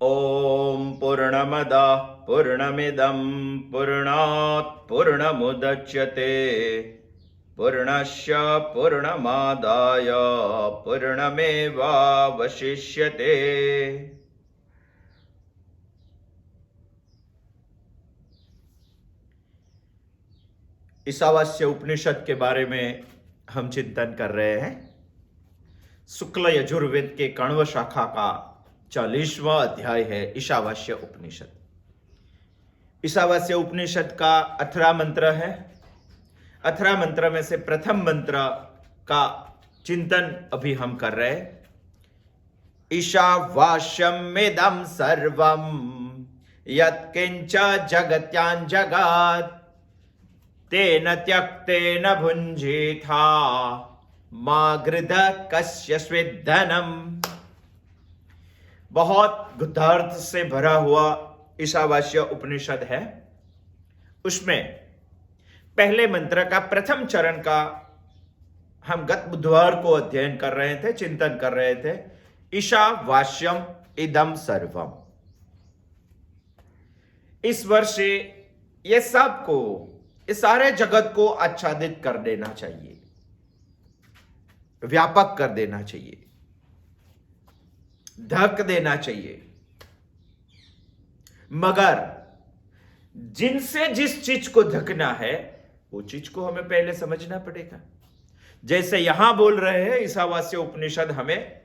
ओम पूर्णमदः पूर्णमिदं पूर्णात् पूर्णमुदच्यते पूर्णस्य पूर्णमादाय पूर्णमेवावशिष्यते। ईशावास्य उपनिषद के बारे में हम चिंतन कर रहे हैं। शुक्ल यजुर्वेद के कण्व शाखा का 40वां अध्याय है ईशावास्य उपनिषद। ईशावास्य उपनिषद का 18 मंत्र है। 18 मंत्र में से प्रथम मंत्र का चिंतन अभी हम कर रहे हैं। ईशावास्यमिदं सर्वं यत्किंच जगत्यां जगत् तेन त्यक्तेन भुञ्जीथा मा गृध कस्य स्विद्धनम्। बहुत गुद्धार्थ से भरा हुआ ईशावास्य उपनिषद है। उसमें पहले मंत्र का प्रथम चरण का हम गत बुधवार को अध्ययन कर रहे थे, चिंतन कर रहे थे। ईशावास्यम इदम सर्वम। ईश्वर से ये सब को, इस सारे जगत को आच्छादित कर देना चाहिए, व्यापक कर देना चाहिए, ढक देना चाहिए। मगर जिनसे जिस चीज को ढकना है वो चीज को हमें पहले समझना पड़ेगा। जैसे यहां बोल रहे हैं ईशावास्य उपनिषद हमें,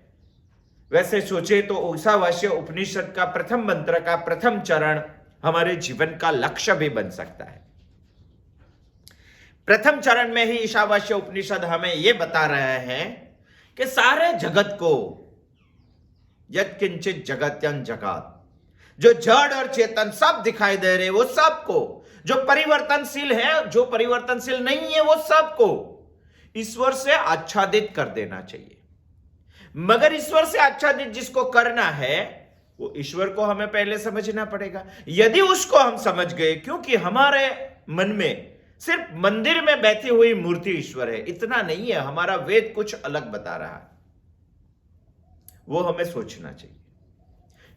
वैसे सोचे तो ईशावास्य उपनिषद का प्रथम मंत्र का प्रथम चरण हमारे जीवन का लक्ष्य भी बन सकता है। प्रथम चरण में ही ईशावास्य उपनिषद हमें यह बता रहे हैं कि सारे जगत को, यत्किंचित जगत्यं जगत, जो जड़ और चेतन सब दिखाई दे रहे वो सबको, जो परिवर्तनशील है, जो परिवर्तनशील नहीं है, वो सबको ईश्वर से आच्छादित कर देना चाहिए। मगर ईश्वर से आच्छादित जिसको करना है वो ईश्वर को हमें पहले समझना पड़ेगा। यदि उसको हम समझ गए, क्योंकि हमारे मन में सिर्फ मंदिर में बैठी हुई मूर्ति ईश्वर है इतना नहीं है, हमारा वेद कुछ अलग बता रहा है, वो हमें सोचना चाहिए।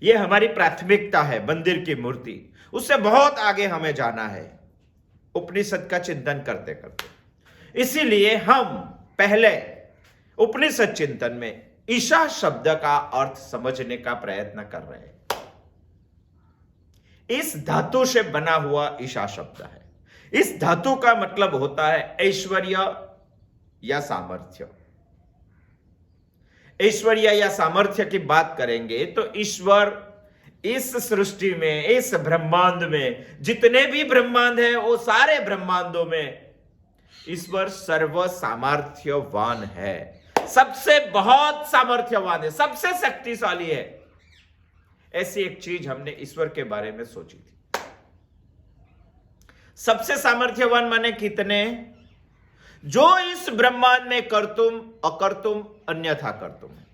यह हमारी प्राथमिकता है, मंदिर की मूर्ति, उससे बहुत आगे हमें जाना है उपनिषद का चिंतन करते करते। इसीलिए हम पहले उपनिषद चिंतन में ईशा शब्द का अर्थ समझने का प्रयत्न कर रहे हैं। इस धातु से बना हुआ ईशा शब्द है। इस धातु का मतलब होता है ऐश्वर्य या सामर्थ्य। ऐश्वर्य या सामर्थ्य की बात करेंगे तो ईश्वर इस सृष्टि में, इस ब्रह्मांड में, जितने भी ब्रह्मांड हैं वो सारे ब्रह्मांडों में ईश्वर सर्व सामर्थ्यवान है, सबसे बहुत सामर्थ्यवान है, सबसे शक्तिशाली है। ऐसी एक चीज हमने ईश्वर के बारे में सोची थी। सबसे सामर्थ्यवान माने कितने? जो इस ब्रह्मांड में कर्तुम अकर्तुम अन्यथा कर्तुम है।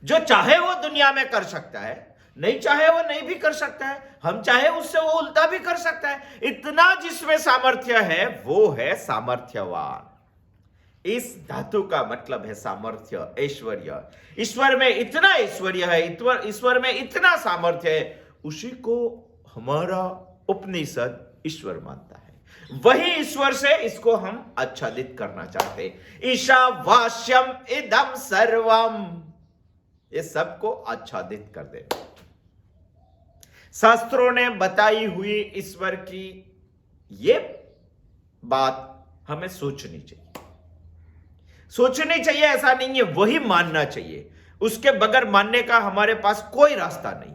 जो चाहे वो दुनिया में कर सकता है, नहीं चाहे वो नहीं भी कर सकता है, हम चाहे उससे वो उल्टा भी कर सकता है। इतना जिसमें सामर्थ्य है वो है सामर्थ्यवान। इस धातु का मतलब है सामर्थ्य, ऐश्वर्य। ईश्वर में इतना ऐश्वर्य है, ईश्वर में इतना सामर्थ्य है, उसी को हमारा उपनिषद ईश्वर मानता है। वही ईश्वर से इसको हम आच्छादित करना चाहते हैं। ईशावास्यम इदं सर्वम, ये सबको आच्छादित कर दे। शास्त्रों ने बताई हुई ईश्वर की ये बात हमें सोचनी चाहिए। सोचनी चाहिए ऐसा नहीं है, वही मानना चाहिए। उसके बगैर मानने का हमारे पास कोई रास्ता नहीं है।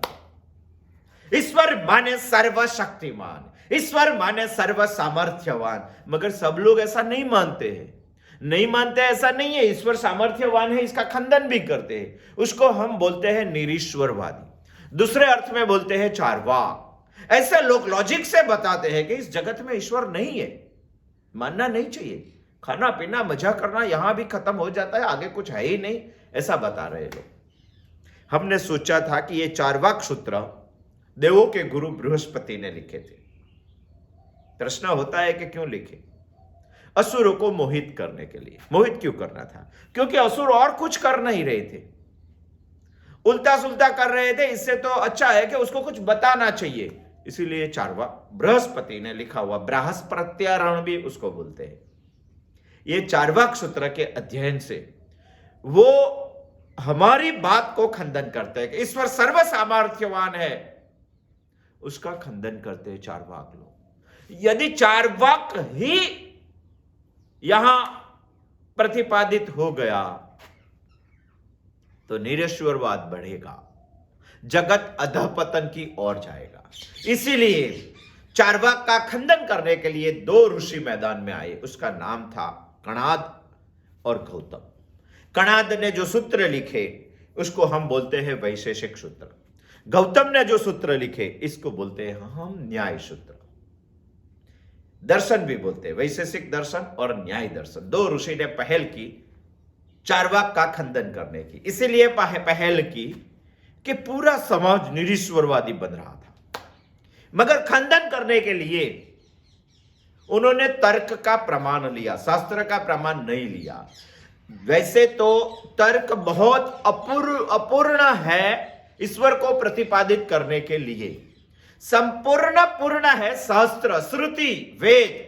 ईश्वर माने सर्वशक्तिमान, ईश्वर माने सर्व सामर्थ्यवान, मगर सब लोग ऐसा नहीं मानते हैं। नहीं मानते ऐसा नहीं है, ईश्वर सामर्थ्यवान है इसका खंडन भी करते हैं। उसको हम बोलते हैं निरीश्वरवादी, दूसरे अर्थ में बोलते हैं चार्वाक। ऐसे लोग लॉजिक से बताते हैं कि इस जगत में ईश्वर नहीं है, मानना नहीं चाहिए। खाना पीना मजा करना यहां भी खत्म हो जाता है, आगे कुछ है ही नहीं, ऐसा बता रहे लोग। हमने सोचा था कि ये चार्वाक सूत्र देवों के गुरु बृहस्पति ने लिखे थे। प्रश्न होता है कि क्यों लिखे? असुरों को मोहित करने के लिए। मोहित क्यों करना था? क्योंकि असुर और कुछ कर नहीं रहे थे, उल्टा सुल्टा कर रहे थे। इससे तो अच्छा है कि उसको कुछ बताना चाहिए। इसीलिए चार्वाक, बृहस्पति ने लिखा हुआ, बृहस्पत्यारण भी उसको बोलते हैं, ये चार्वाक सूत्र के अध्ययन से वो हमारी बात को खंडन करते हैं कि ईश्वर सर्व सामर्थ्यवान है, उसका खंडन करते हैं चार्वाक लोग। यदि चार्वाक ही यहां प्रतिपादित हो गया तो निरीश्वरवाद बढ़ेगा, जगत अधपतन की ओर जाएगा। इसीलिए चार्वाक का खंडन करने के लिए दो ऋषि मैदान में आए। उसका नाम था कणाद और गौतम। कणाद ने जो सूत्र लिखे उसको हम बोलते हैं वैशेषिक सूत्र। गौतम ने जो सूत्र लिखे इसको बोलते हैं हम न्याय सूत्र। दर्शन भी बोलते हैं, वैशेषिक दर्शन और न्याय दर्शन। दो ऋषि ने पहल की चार्वाक का खंडन करने की। इसीलिए पहल की कि पूरा समाज निरीश्वरवादी बन रहा था, मगर खंडन करने के लिए उन्होंने तर्क का प्रमाण लिया, शास्त्र का प्रमाण नहीं लिया। वैसे तो तर्क बहुत अपूर्ण है ईश्वर को प्रतिपादित करने के लिए, संपूर्ण पूर्ण है शास्त्र, श्रुति, वेद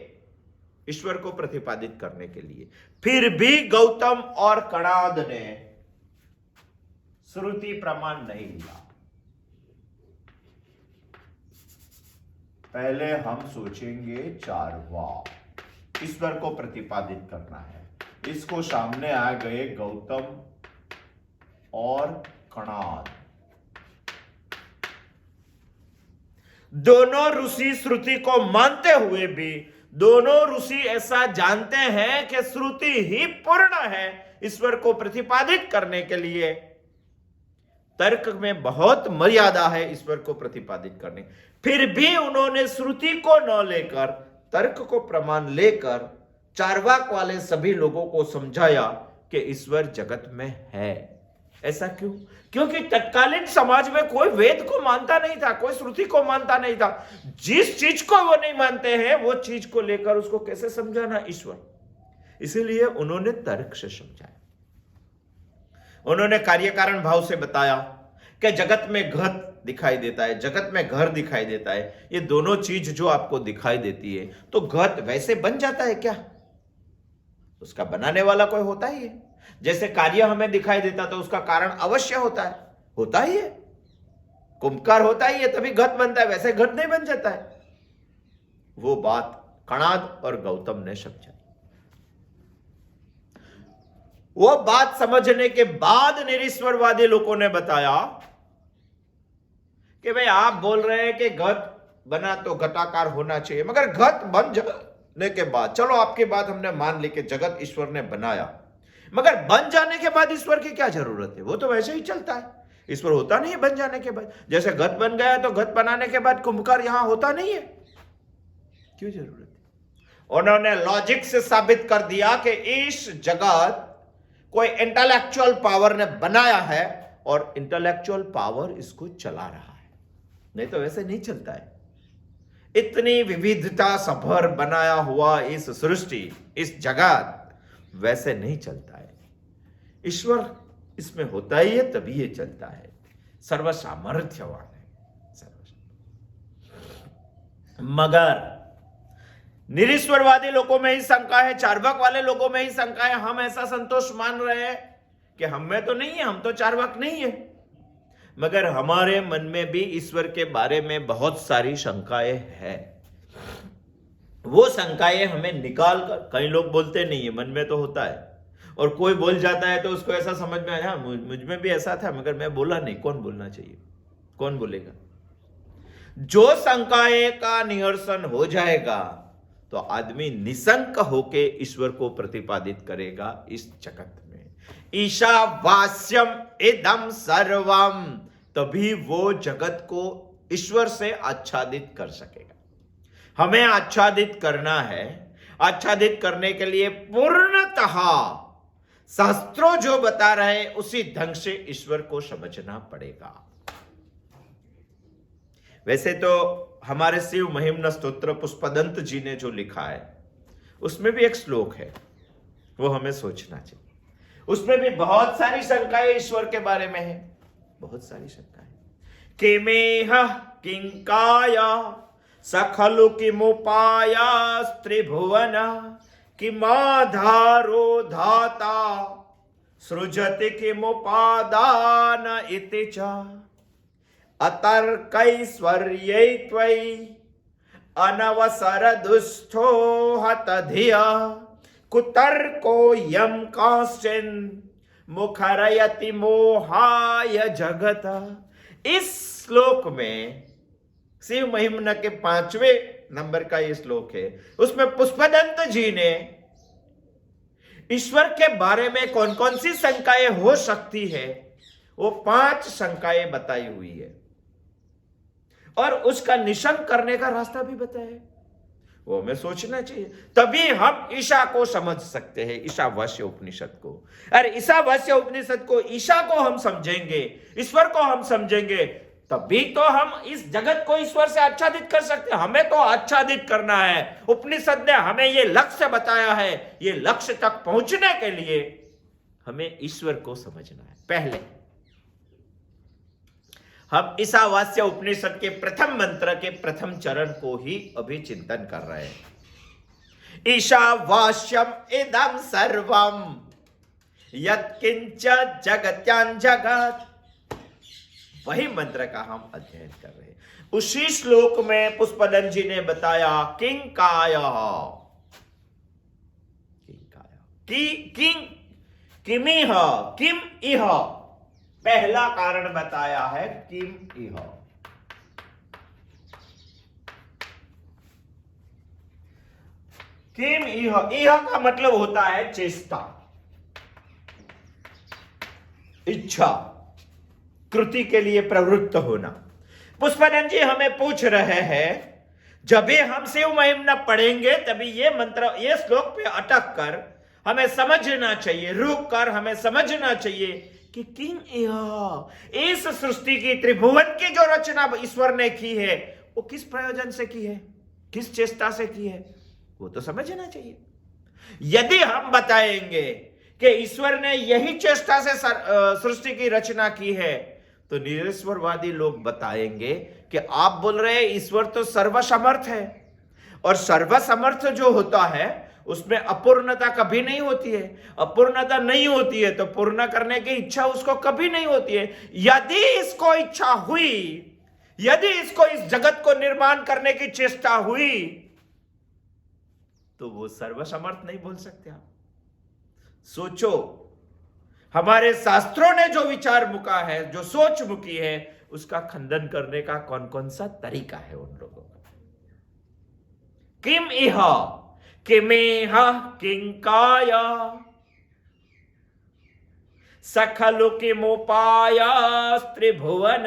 ईश्वर को प्रतिपादित करने के लिए। फिर भी गौतम और कणाद ने श्रुति प्रमाण नहीं लिया। पहले हम सोचेंगे चार्वाक, ईश्वर को प्रतिपादित करना है। इसको सामने आ गए गौतम और कणाद। दोनों ऋषि श्रुति को मानते हुए भी दोनों ऋषि ऐसा जानते हैं कि श्रुति ही पूर्ण है ईश्वर को प्रतिपादित करने के लिए। तर्क में बहुत मर्यादा है ईश्वर को प्रतिपादित करने, फिर भी उन्होंने श्रुति को न लेकर तर्क को प्रमाण लेकर चार्वाक वाले सभी लोगों को समझाया कि ईश्वर जगत में है। ऐसा क्यों? क्योंकि तत्कालीन समाज में कोई वेद को मानता नहीं था, कोई श्रुति को मानता नहीं था। जिस चीज को वो नहीं मानते हैं वो चीज को लेकर उसको कैसे समझाना ईश्वर। इसीलिए उन्होंने तर्क से समझाया। उन्होंने कार्य कारण भाव से बताया कि जगत में घट दिखाई देता है, जगत में घर दिखाई देता है। ये दोनों चीज जो आपको दिखाई देती है तो घट वैसे बन जाता है क्या? उसका बनाने वाला कोई होता ही है। जैसे कार्य हमें दिखाई देता तो उसका कारण अवश्य होता ही है। कुंभकार होता ही है तभी घट बनता है, वैसे घट नहीं बन जाता है। वो बात कणाद और गौतम ने समझा। वो बात समझने के बाद निरीश्वरवादी लोगों ने बताया कि भाई आप बोल रहे हैं कि घट बना तो घटाकार होना चाहिए, मगर घट बन जाने के बाद, चलो आपकी बात हमने मान ली कि जगत ईश्वर ने बनाया, मगर बन जाने के बाद ईश्वर की क्या जरूरत है? वो तो वैसे ही चलता है। ईश्वर होता नहीं है बन जाने के बाद। जैसे घट बन गया तो घट बनाने के बाद कुंभकार यहां होता नहीं है, क्यों जरूरत है? उन्होंने लॉजिक से साबित कर दिया कि इस जगत कोई इंटेलेक्चुअल पावर ने बनाया है और इंटेलेक्चुअल पावर इसको चला रहा है, नहीं तो वैसे नहीं चलता है। इतनी विविधता सभर बनाया हुआ इस सृष्टि, इस जगत वैसे नहीं चलता है। ईश्वर इसमें होता ही है तभी ये चलता है। सर्व सामर्थ्यवान है। मगर निरीश्वरवादी लोगों में ही शंका है, चार्वाक वाले लोगों में ही शंका है। हम ऐसा संतोष मान रहे हैं कि हम में तो नहीं है, हम तो चार्वाक नहीं है, मगर हमारे मन में भी ईश्वर के बारे में बहुत सारी शंकाएं हैं। वो शंकाएं हमें निकाल कर, कई लोग बोलते नहीं है, मन में तो होता है, और कोई बोल जाता है तो उसको ऐसा समझ में आया मुझ में भी ऐसा था मगर मैं बोला नहीं। कौन बोलना चाहिए? कौन बोलेगा? जो शंकाएं का निरसन हो जाएगा तो आदमी निशंक होके ईश्वर को प्रतिपादित करेगा इस जगत में। ईशावास्यम इदम सर्वम, तभी वो जगत को ईश्वर से आच्छादित कर सकेगा। हमें आच्छादित करना है। आच्छादित करने के लिए पूर्णतः शास्त्रों जो बता रहे उसी ढंग से ईश्वर को समझना पड़ेगा। वैसे तो हमारे शिव महिम्न स्तोत्र पुष्पदंत जी ने जो लिखा है उसमें भी एक श्लोक है, वो हमें सोचना चाहिए। उसमें भी बहुत सारी शंकाएं ईश्वर के बारे में है, बहुत सारी शंकाएं। किमेह किंकाय सखलु किमुपाया त्रिभुवन किमाधारो धाता सृजति किमुपादान इति च अतर्कैश्वर्यै त्वयि अनवसर दुष्टो हतधिया कुतर्को यम कांश्चिन मुखरयति मोहाय जगत। इस श्लोक में शिव महिम्न के 5वें नंबर का ये श्लोक है। उसमें पुष्पदंत जी ने ईश्वर के बारे में कौन कौन सी शंकाएं हो सकती है, वो 5 शंकाएं बताई हुई है और उसका निशंक करने का रास्ता भी बताया है। वो हमें सोचना चाहिए, तभी हम ईशा को समझ सकते हैं, ईशावास्य उपनिषद को। अरे ईशावास्य उपनिषद को, ईशा को हम समझेंगे, ईश्वर को हम समझेंगे, तभी तो हम इस जगत को ईश्वर से आच्छादित कर सकते हैं। हमें तो आच्छादित करना है। उपनिषद ने हमें ये लक्ष्य बताया है। ये लक्ष्य तक पहुंचने के लिए हमें ईश्वर को समझना है। पहले हम ईशावास्य उपनिषद के प्रथम मंत्र के प्रथम चरण को ही अभी चिंतन कर रहे हैं। ईशावास्यम इदं सर्वम यत्किंच जगत्यां जगत, वही मंत्र का हम अध्ययन कर रहे हैं। उसी श्लोक में पुष्पदंत जी ने बताया किंकाय, किमिह, किम इह, पहला कारण बताया है किम इह। किम इह, इह का मतलब होता है चेष्टा, इच्छा, कृति के लिए प्रवृत्त होना। पुष्पदंत जी हमें पूछ रहे हैं, जब भी हम शिव महिम्न पढ़ेंगे तभी ये मंत्र, ये श्लोक पे अटक कर हमें समझना चाहिए, रुक कर हमें समझना चाहिए कि किंग इस सृष्टि की, त्रिभुवन की जो रचना ईश्वर ने की है, वो किस प्रयोजन से की है, किस चेष्टा से की है, वो तो समझना चाहिए। यदि हम बताएंगे कि ईश्वर ने यही चेष्टा से सृष्टि की रचना की है, तो निरीश्वरवादी लोग बताएंगे कि आप बोल रहे हैं ईश्वर तो सर्वसमर्थ है, और सर्वसमर्थ जो होता है उसमें अपूर्णता कभी नहीं होती है। अपूर्णता नहीं होती है तो पूर्ण करने की इच्छा उसको कभी नहीं होती है। यदि इसको इच्छा हुई, यदि इसको इस जगत को निर्माण करने की चेष्टा हुई, तो वो सर्वसमर्थ नहीं बोल सकते आप। सोचो, हमारे शास्त्रों ने जो विचार मुका है, जो सोच मुकी है, उसका खंडन करने का कौन कौन सा तरीका है उन लोगों का। किम इह किमेह किंकाय सखलु किमुपाया त्रिभुवन।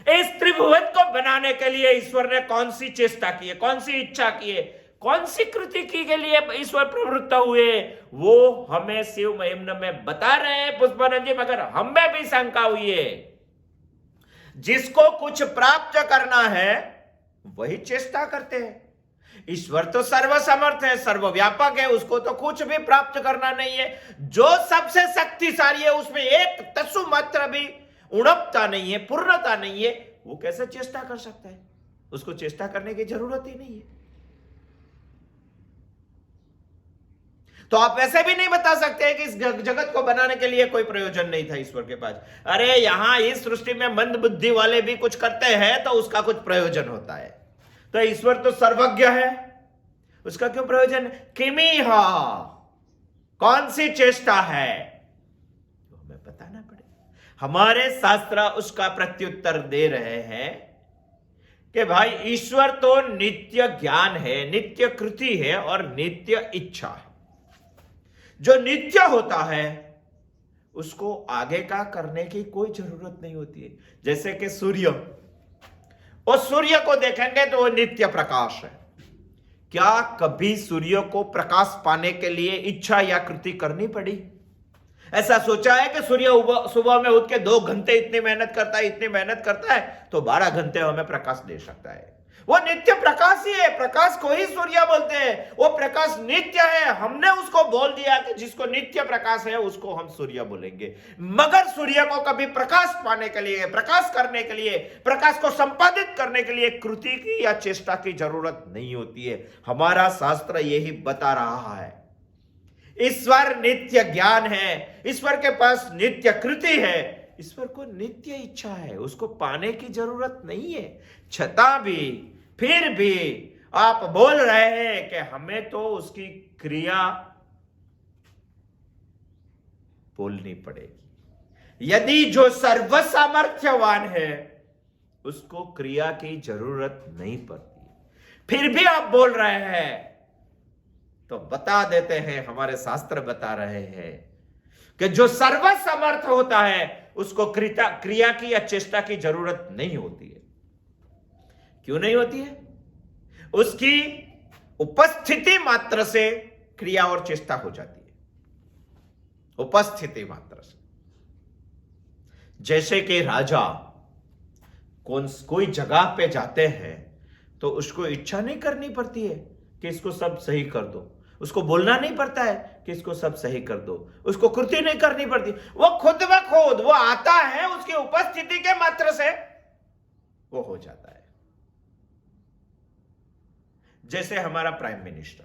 इस त्रिभुवन को बनाने के लिए ईश्वर ने कौन सी चेष्टा की है, कौन सी इच्छा की है, कौन सी कृति की के लिए ईश्वर प्रवृत्त हुए, वो हमें शिव महिम्न में बता रहे हैं पुष्पानंद जी। मगर हमें भी शंका हुई है, जिसको कुछ प्राप्त करना है वही चेष्टा करते हैं। ईश्वर तो सर्वसमर्थ है, सर्वव्यापक है, उसको तो कुछ भी प्राप्त करना नहीं है। जो सबसे शक्तिशाली है उसमें एक तस्सु मात्र भी उणपता नहीं है, पूर्णता नहीं है, वो कैसे चेष्टा कर सकता है? उसको चेष्टा करने की जरूरत ही नहीं है। तो आप वैसे भी नहीं बता सकते कि इस जगत को बनाने के लिए कोई प्रयोजन नहीं था ईश्वर के पास। अरे यहां इस सृष्टि में मंद बुद्धि वाले भी कुछ करते हैं तो उसका कुछ प्रयोजन होता है। तो ईश्वर तो सर्वज्ञ है, उसका क्यों प्रयोजन? किमिह, कौन सी चेष्टा है, तो हमें बताना पड़ेगा। हमारे शास्त्र उसका प्रत्युत्तर दे रहे हैं कि भाई ईश्वर तो नित्य ज्ञान है, नित्य कृति है और नित्य इच्छा है। जो नित्य होता है उसको आगे का करने की कोई जरूरत नहीं होती है। जैसे कि सूर्य, और सूर्य को देखेंगे तो वो नित्य प्रकाश है। क्या कभी सूर्य को प्रकाश पाने के लिए इच्छा या कृति करनी पड़ी? ऐसा सोचा है कि सूर्य सुबह में उठ के 2 घंटे इतनी मेहनत करता है, इतनी मेहनत करता है तो 12 घंटे हमें प्रकाश दे सकता है। वो नित्य प्रकाश ही है। प्रकाश को ही सूर्य बोलते हैं। वो प्रकाश नित्य है। हमने उसको बोल दिया कि जिसको नित्य प्रकाश है उसको हम सूर्य बोलेंगे। मगर सूर्य को कभी प्रकाश पाने के लिए, प्रकाश करने के लिए, प्रकाश को संपादित करने के लिए कृति की या चेष्टा की जरूरत नहीं होती है। हमारा शास्त्र यही बता रहा है। ईश्वर नित्य ज्ञान है, ईश्वर के पास नित्य कृति है, ईश्वर को नित्य इच्छा है, उसको पाने की जरूरत नहीं है। छता भी, फिर भी आप बोल रहे हैं कि हमें तो उसकी क्रिया बोलनी पड़ेगी। यदि जो सर्व सामर्थ्यवान है उसको क्रिया की जरूरत नहीं पड़ती, फिर भी आप बोल रहे हैं, तो बता देते हैं, हमारे शास्त्र बता रहे हैं कि जो सर्वसमर्थ होता है उसको क्रिया की या चेष्टा की जरूरत नहीं होती है। क्यों नहीं होती है? उसकी उपस्थिति मात्र से क्रिया और चेष्टा हो जाती है। उपस्थिति मात्र से। जैसे कि राजा कोई जगह पे जाते हैं तो उसको इच्छा नहीं करनी पड़ती है कि इसको सब सही कर दो, उसको बोलना नहीं पड़ता है कि इसको सब सही कर दो, उसको कृति नहीं करनी पड़ती, वो खुद ब खुद वो आता है, उसकी उपस्थिति के मात्र से वो हो जाता है। जैसे हमारा प्राइम मिनिस्टर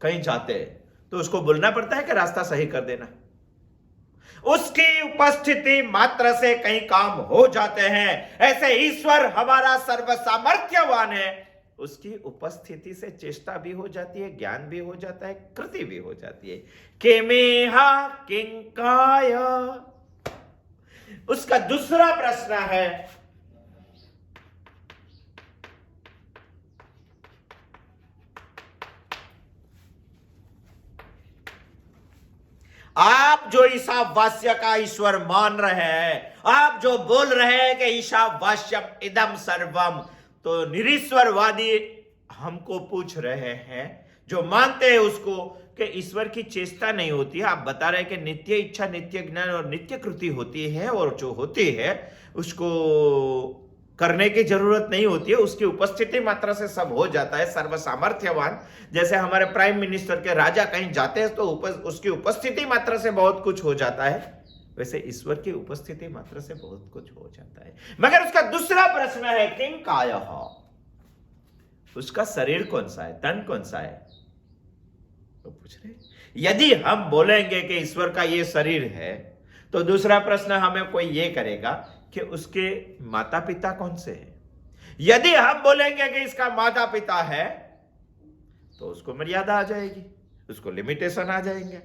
कहीं जाते हैं तो उसको बोलना पड़ता है कि रास्ता सही कर देना, उसकी उपस्थिति मात्र से कई काम हो जाते हैं। ऐसे ईश्वर हमारा सर्व सामर्थ्यवान है, उसकी उपस्थिति से चेष्टा भी हो जाती है, ज्ञान भी हो जाता है, कृति भी हो जाती है। किमेहा किंकाय। उसका दूसरा प्रश्न है, आप जो ईशावास्य का ईश्वर मान रहे हैं, आप जो बोल रहे हैं कि ईशावास्यम इदम सर्वम, तो निरीश्वरवादी हमको पूछ रहे हैं, जो मानते हैं उसको कि ईश्वर की चेष्टा नहीं होती है। आप बता रहे हैं कि नित्य इच्छा, नित्य ज्ञान और नित्य कृति होती है, और जो होती है उसको करने की जरूरत नहीं होती है, उसकी उपस्थिति मात्र से सब हो जाता है। सर्व सामर्थ्यवान, जैसे हमारे प्राइम मिनिस्टर के राजा कहीं जाते हैं तो उसकी उपस्थिति मात्र से बहुत कुछ हो जाता है, वैसे ईश्वर की उपस्थिति मात्र से बहुत कुछ हो जाता है। मगर उसका दूसरा प्रश्न है किं कायः, उसका शरीर कौन सा है, तन कौन सा है, तो पूछ रहे। यदि हम बोलेंगे कि ईश्वर का ये शरीर है, तो दूसरा प्रश्न हमें कोई ये करेगा कि उसके माता पिता कौन से हैं। यदि हम बोलेंगे कि इसका माता पिता है तो उसको मर्यादा आ जाएगी, उसको लिमिटेशन आ जाएंगे,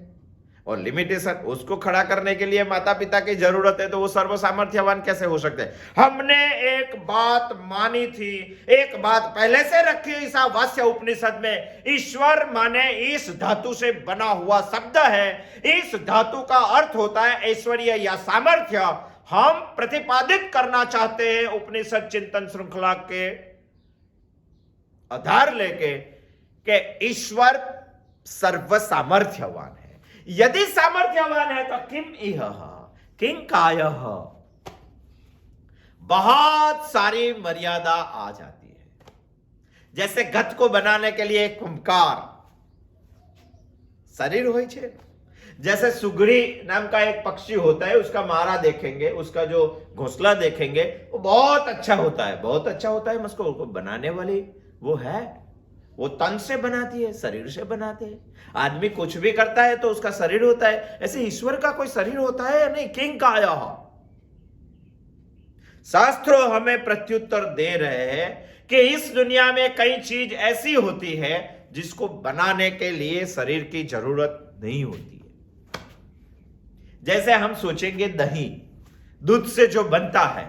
और लिमिटेशन उसको खड़ा करने के लिए माता पिता की जरूरत है, तो वो सर्व सामर्थ्यवान कैसे हो सकते हैं। हमने एक बात मानी थी, एक बात पहले से रखी ईशावास्य उपनिषद में, ईश्वर माने इस धातु से बना हुआ शब्द है। इस धातु का अर्थ होता है ऐश्वर्य या सामर्थ्य। हम प्रतिपादित करना चाहते हैं उपनिषद चिंतन श्रृंखला के आधार लेके कि ईश्वर सर्व सामर्थ्यवान है। यदि सामर्थ्यवान है तो किम इह किं कायः, बहुत सारी मर्यादा आ जाती है। जैसे घट को बनाने के लिए कुम्हार शरीर हो छे, जैसे सुगड़ी नाम का एक पक्षी होता है, उसका मारा देखेंगे, उसका जो घोंसला देखेंगे, वो बहुत अच्छा होता है, बहुत अच्छा होता है। उसको बनाने वाली वो है, वो तन से बनाती है, शरीर से बनाते हैं। आदमी कुछ भी करता है तो उसका शरीर होता है, ऐसे ईश्वर का कोई शरीर होता है या नहीं। किं कायः, शास्त्रों हमें प्रत्युत्तर दे रहे हैं कि इस दुनिया में कई चीज ऐसी होती है जिसको बनाने के लिए शरीर की जरूरत नहीं होती है। जैसे हम सोचेंगे दही, दूध से जो बनता है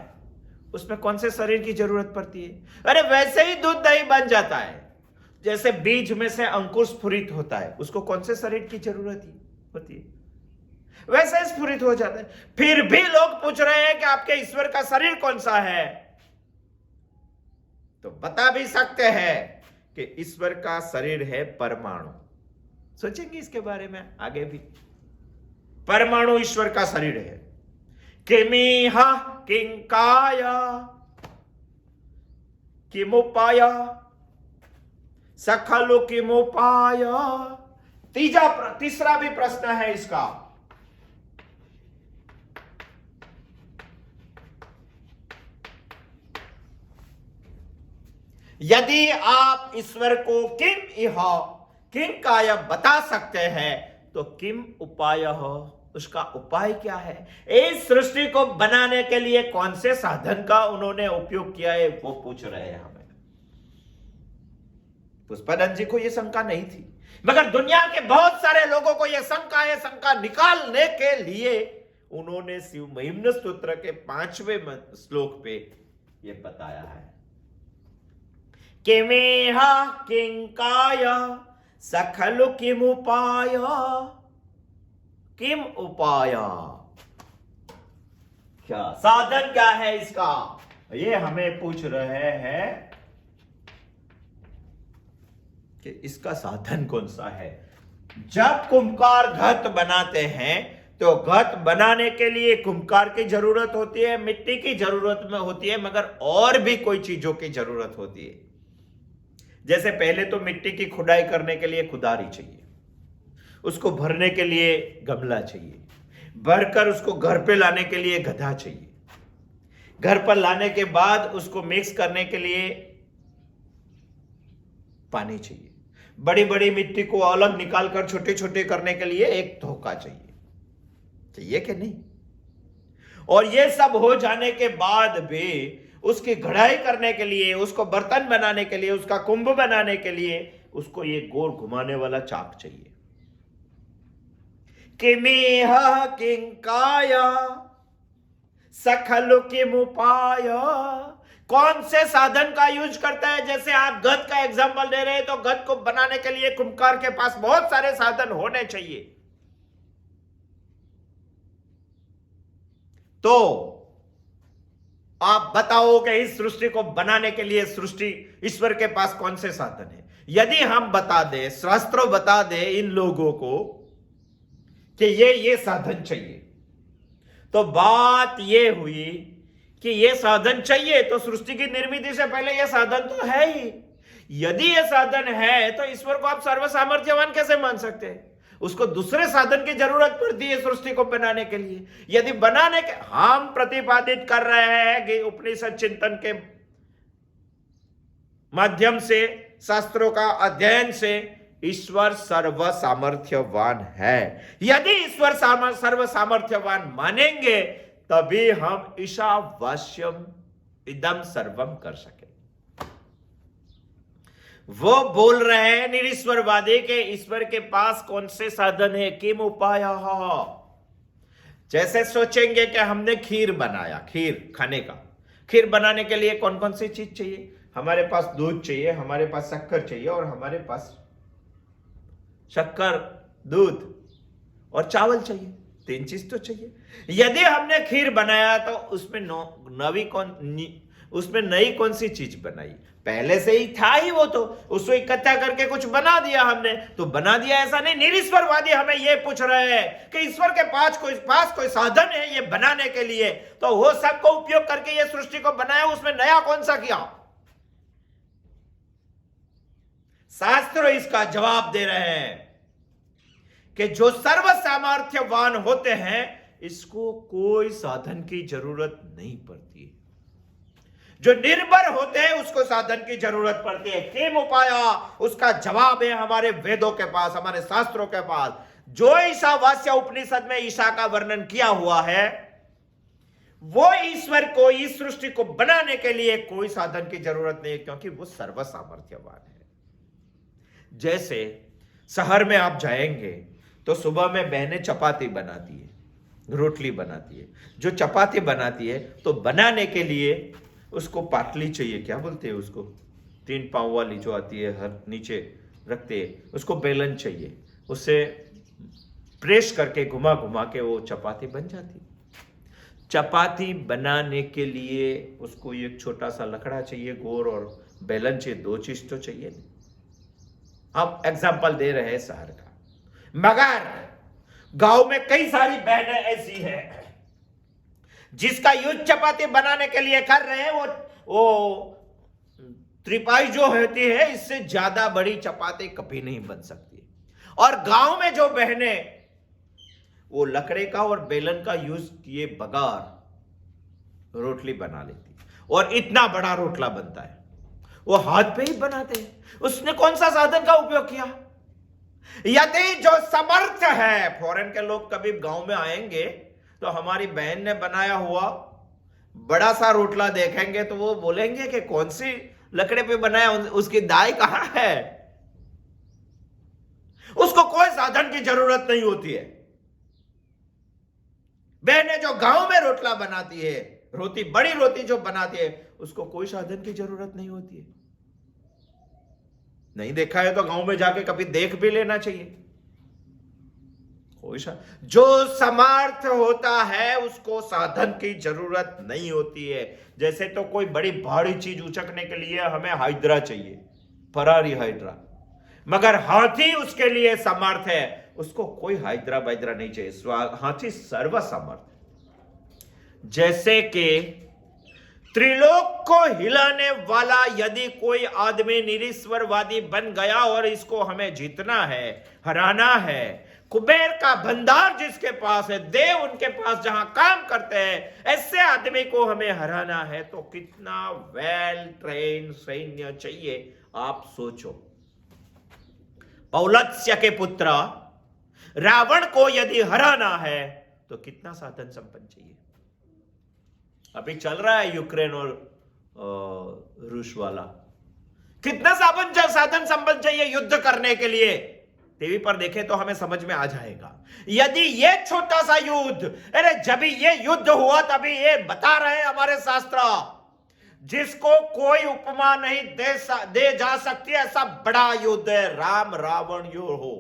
उसमें कौन से शरीर की जरूरत पड़ती है। अरे वैसे ही दूध दही बन जाता है। जैसे बीज में से अंकुर स्फुरित होता है, उसको कौन से शरीर की जरूरत होती है, वैसे स्फुरित हो जाता है। फिर भी लोग पूछ रहे हैं कि आपके ईश्वर का शरीर कौन सा है, तो बता भी सकते हैं कि ईश्वर का शरीर है परमाणु। सोचेंगे इसके बारे में आगे भी। परमाणु ईश्वर का शरीर है। किमिह किं कायः, किमुपाय, स खलु किमुपाय। तीसरा भी प्रश्न है इसका। यदि आप ईश्वर को किम इह किम काय बता सकते हैं तो किम उपाय, उसका उपाय क्या है? इस सृष्टि को बनाने के लिए कौन से साधन का उन्होंने उपयोग किया है, वो पूछ रहे हैं हमें। पुष्पानंद जी को यह शंका नहीं थी, मगर दुनिया के बहुत सारे लोगों को यह शंका है। शंका निकालने के लिए उन्होंने शिव महिम्न स्तोत्र के 5वें श्लोक पे यह बताया है, किमेह किंकाय स खलु किमुपाय, किम उपाय, क्या साधन क्या है इसका, ये हमें पूछ रहे हैं कि इसका साधन कौन सा है। जब कुम्हार घट बनाते हैं तो घट बनाने के लिए कुम्हार की जरूरत होती है, मिट्टी की जरूरत में होती है, मगर और भी कोई चीजों की जरूरत होती है। जैसे पहले तो मिट्टी की खुदाई करने के लिए कुदारी चाहिए, उसको भरने के लिए गमला चाहिए, भरकर उसको घर पे लाने के लिए गधा चाहिए, घर पर लाने के बाद उसको मिक्स करने के लिए पानी चाहिए, बड़ी बड़ी मिट्टी को अलग निकालकर छोटे छोटे करने के लिए एक धोखा चाहिए कि नहीं? और ये सब हो जाने के बाद भी उसकी घड़ाई करने के लिए, उसको बर्तन बनाने के लिए, उसका कुंभ बनाने के लिए उसको ये गोल घुमाने वाला चाक चाहिए। किमेह किंकाय स खलु किमुपाय, कौन से साधन का यूज करता है? जैसे आप गद का एग्जांपल दे रहे हैं, तो गद को बनाने के लिए कुम्हार के पास बहुत सारे साधन होने चाहिए। तो आप बताओ कि इस सृष्टि को बनाने के लिए सृष्टि ईश्वर के पास कौन से साधन है? यदि हम बता दें, शास्त्रों बता दे इन लोगों को कि ये साधन चाहिए, तो बात ये हुई कि ये साधन चाहिए तो सृष्टि की निर्मिति से पहले ये साधन तो है ही। यदि ये साधन है तो ईश्वर को आप सर्वसामर्थ्यवान कैसे मान सकते हैं? उसको दूसरे साधन की जरूरत पड़ती है सृष्टि को बनाने के लिए। यदि बनाने के हम प्रतिपादित कर रहे हैं कि उपनिषद चिंतन के माध्यम से, शास्त्रों का अध्ययन से ईश्वर सर्व सामर्थ्यवान है। यदि ईश्वर सर्व सामर्थ्यवान मानेंगे तभी हम ईशावास्यम इदम सर्वम कर सके। वो बोल रहे हैं निरीश्वरवादी के ईश्वर के पास कौन से साधन है, किम उपाय। जैसे सोचेंगे कि हमने खीर बनाया, खीर खाने का, खीर बनाने के लिए कौन कौन सी चीज चाहिए? हमारे पास दूध चाहिए, हमारे पास शक्कर चाहिए, और हमारे पास शक्कर, दूध और चावल चाहिए। 3 चीज तो चाहिए। यदि हमने खीर बनाया तो उसमें नई कौन सी चीज बनाई? पहले से ही था ही वो, तो उसको इकट्ठा करके कुछ बना दिया हमने, तो बना दिया ऐसा नहीं। निरीश्वरवादी हमें ये पूछ रहे हैं कि ईश्वर के पास कोई साधन है ये बनाने के लिए, तो वो सबको उपयोग करके ये सृष्टि को बनाया, उसमें नया कौन सा किया? शास्त्र इसका जवाब दे रहे हैं कि जो सर्व सामर्थ्यवान होते हैं इसको कोई साधन की जरूरत नहीं पड़ती। जो निर्भर होते हैं उसको साधन की जरूरत पड़ती है। किम उपाय, उसका जवाब है हमारे वेदों के पास, हमारे शास्त्रों के पास। जो ईशावास्य उपनिषद में ईशा का वर्णन किया हुआ है, वो ईश्वर को, इस सृष्टि को बनाने के लिए कोई साधन की जरूरत नहीं है, क्योंकि वो सर्व सामर्थ्यवान है। जैसे शहर में आप जाएंगे तो सुबह में बहनें चपाती बनाती है, रोटली बनाती है। जो चपाती बनाती है तो बनाने के लिए उसको पाटली चाहिए, क्या बोलते हैं उसको, 3 पांव वाली जो आती है, हर नीचे रखते हैं, उसको बेलन चाहिए। उससे प्रेस करके घुमा घुमा के वो चपाती बन जाती। चपाती बनाने के लिए उसको एक छोटा सा लकड़ा चाहिए, गोर, और बेलन चाहिए। 2 चीज तो चाहिए। हम एग्जाम्पल दे रहे हैं शहर का, मगर गांव में कई सारी बहनें ऐसी हैं जिसका यूज चपाती बनाने के लिए कर रहे हैं। वो त्रिपाई जो होती है इससे ज्यादा बड़ी चपाती कभी नहीं बन सकती। और गांव में जो बहनें वो लकड़े का और बेलन का यूज किए बगैर रोटली बना लेती, और इतना बड़ा रोटला बनता है, वो हाथ पे ही बनाते हैं। उसने कौन सा साधन का उपयोग किया? यदि जो समर्थ है, फॉरेन के लोग कभी गांव में आएंगे तो हमारी बहन ने बनाया हुआ बड़ा सा रोटला देखेंगे तो वो बोलेंगे कि कौन सी लकड़े पे बनाया, उसकी दाई कहां है। उसको कोई साधन की जरूरत नहीं होती है। बहनें जो गांव में रोटला बनाती है, रोटी, बड़ी रोटी जो बनाती है, उसको कोई साधन की जरूरत नहीं होती है। नहीं देखा है तो गांव में जाके कभी देख भी लेना चाहिए। जो समर्थ होता है उसको साधन की जरूरत नहीं होती है। जैसे तो कोई बड़ी भारी चीज उचकने के लिए हमें हाइड्रा चाहिए, फरारी हाइड्रा, मगर हाथी उसके लिए समर्थ है, उसको कोई हाइड्रा बाइड्रा नहीं चाहिए। हाथी सर्व समर्थ। जैसे कि त्रिलोक को हिलाने वाला यदि कोई आदमी निरीश्वरवादी बन गया और इसको हमें जीतना है, हराना है, कुबेर का भंडार जिसके पास है, देव उनके पास जहां काम करते हैं, ऐसे आदमी को हमें हराना है तो कितना वेल ट्रेन सैन्य चाहिए, आप सोचो। पौलत्स्य के पुत्र रावण को यदि हराना है तो कितना साधन संपन्न चाहिए। अभी चल रहा है यूक्रेन और रूस वाला, कितना साधन संपन्न चाहिए युद्ध करने के लिए। टीवी पर देखें तो हमें समझ में आ जाएगा। यदि ये छोटा सा युद्ध, अरे जब ये युद्ध हुआ तभी ये बता रहे हमारे शास्त्र, जिसको कोई उपमा नहीं दे जा सकती, ऐसा बड़ा युद्ध है राम रावण युद्ध हो।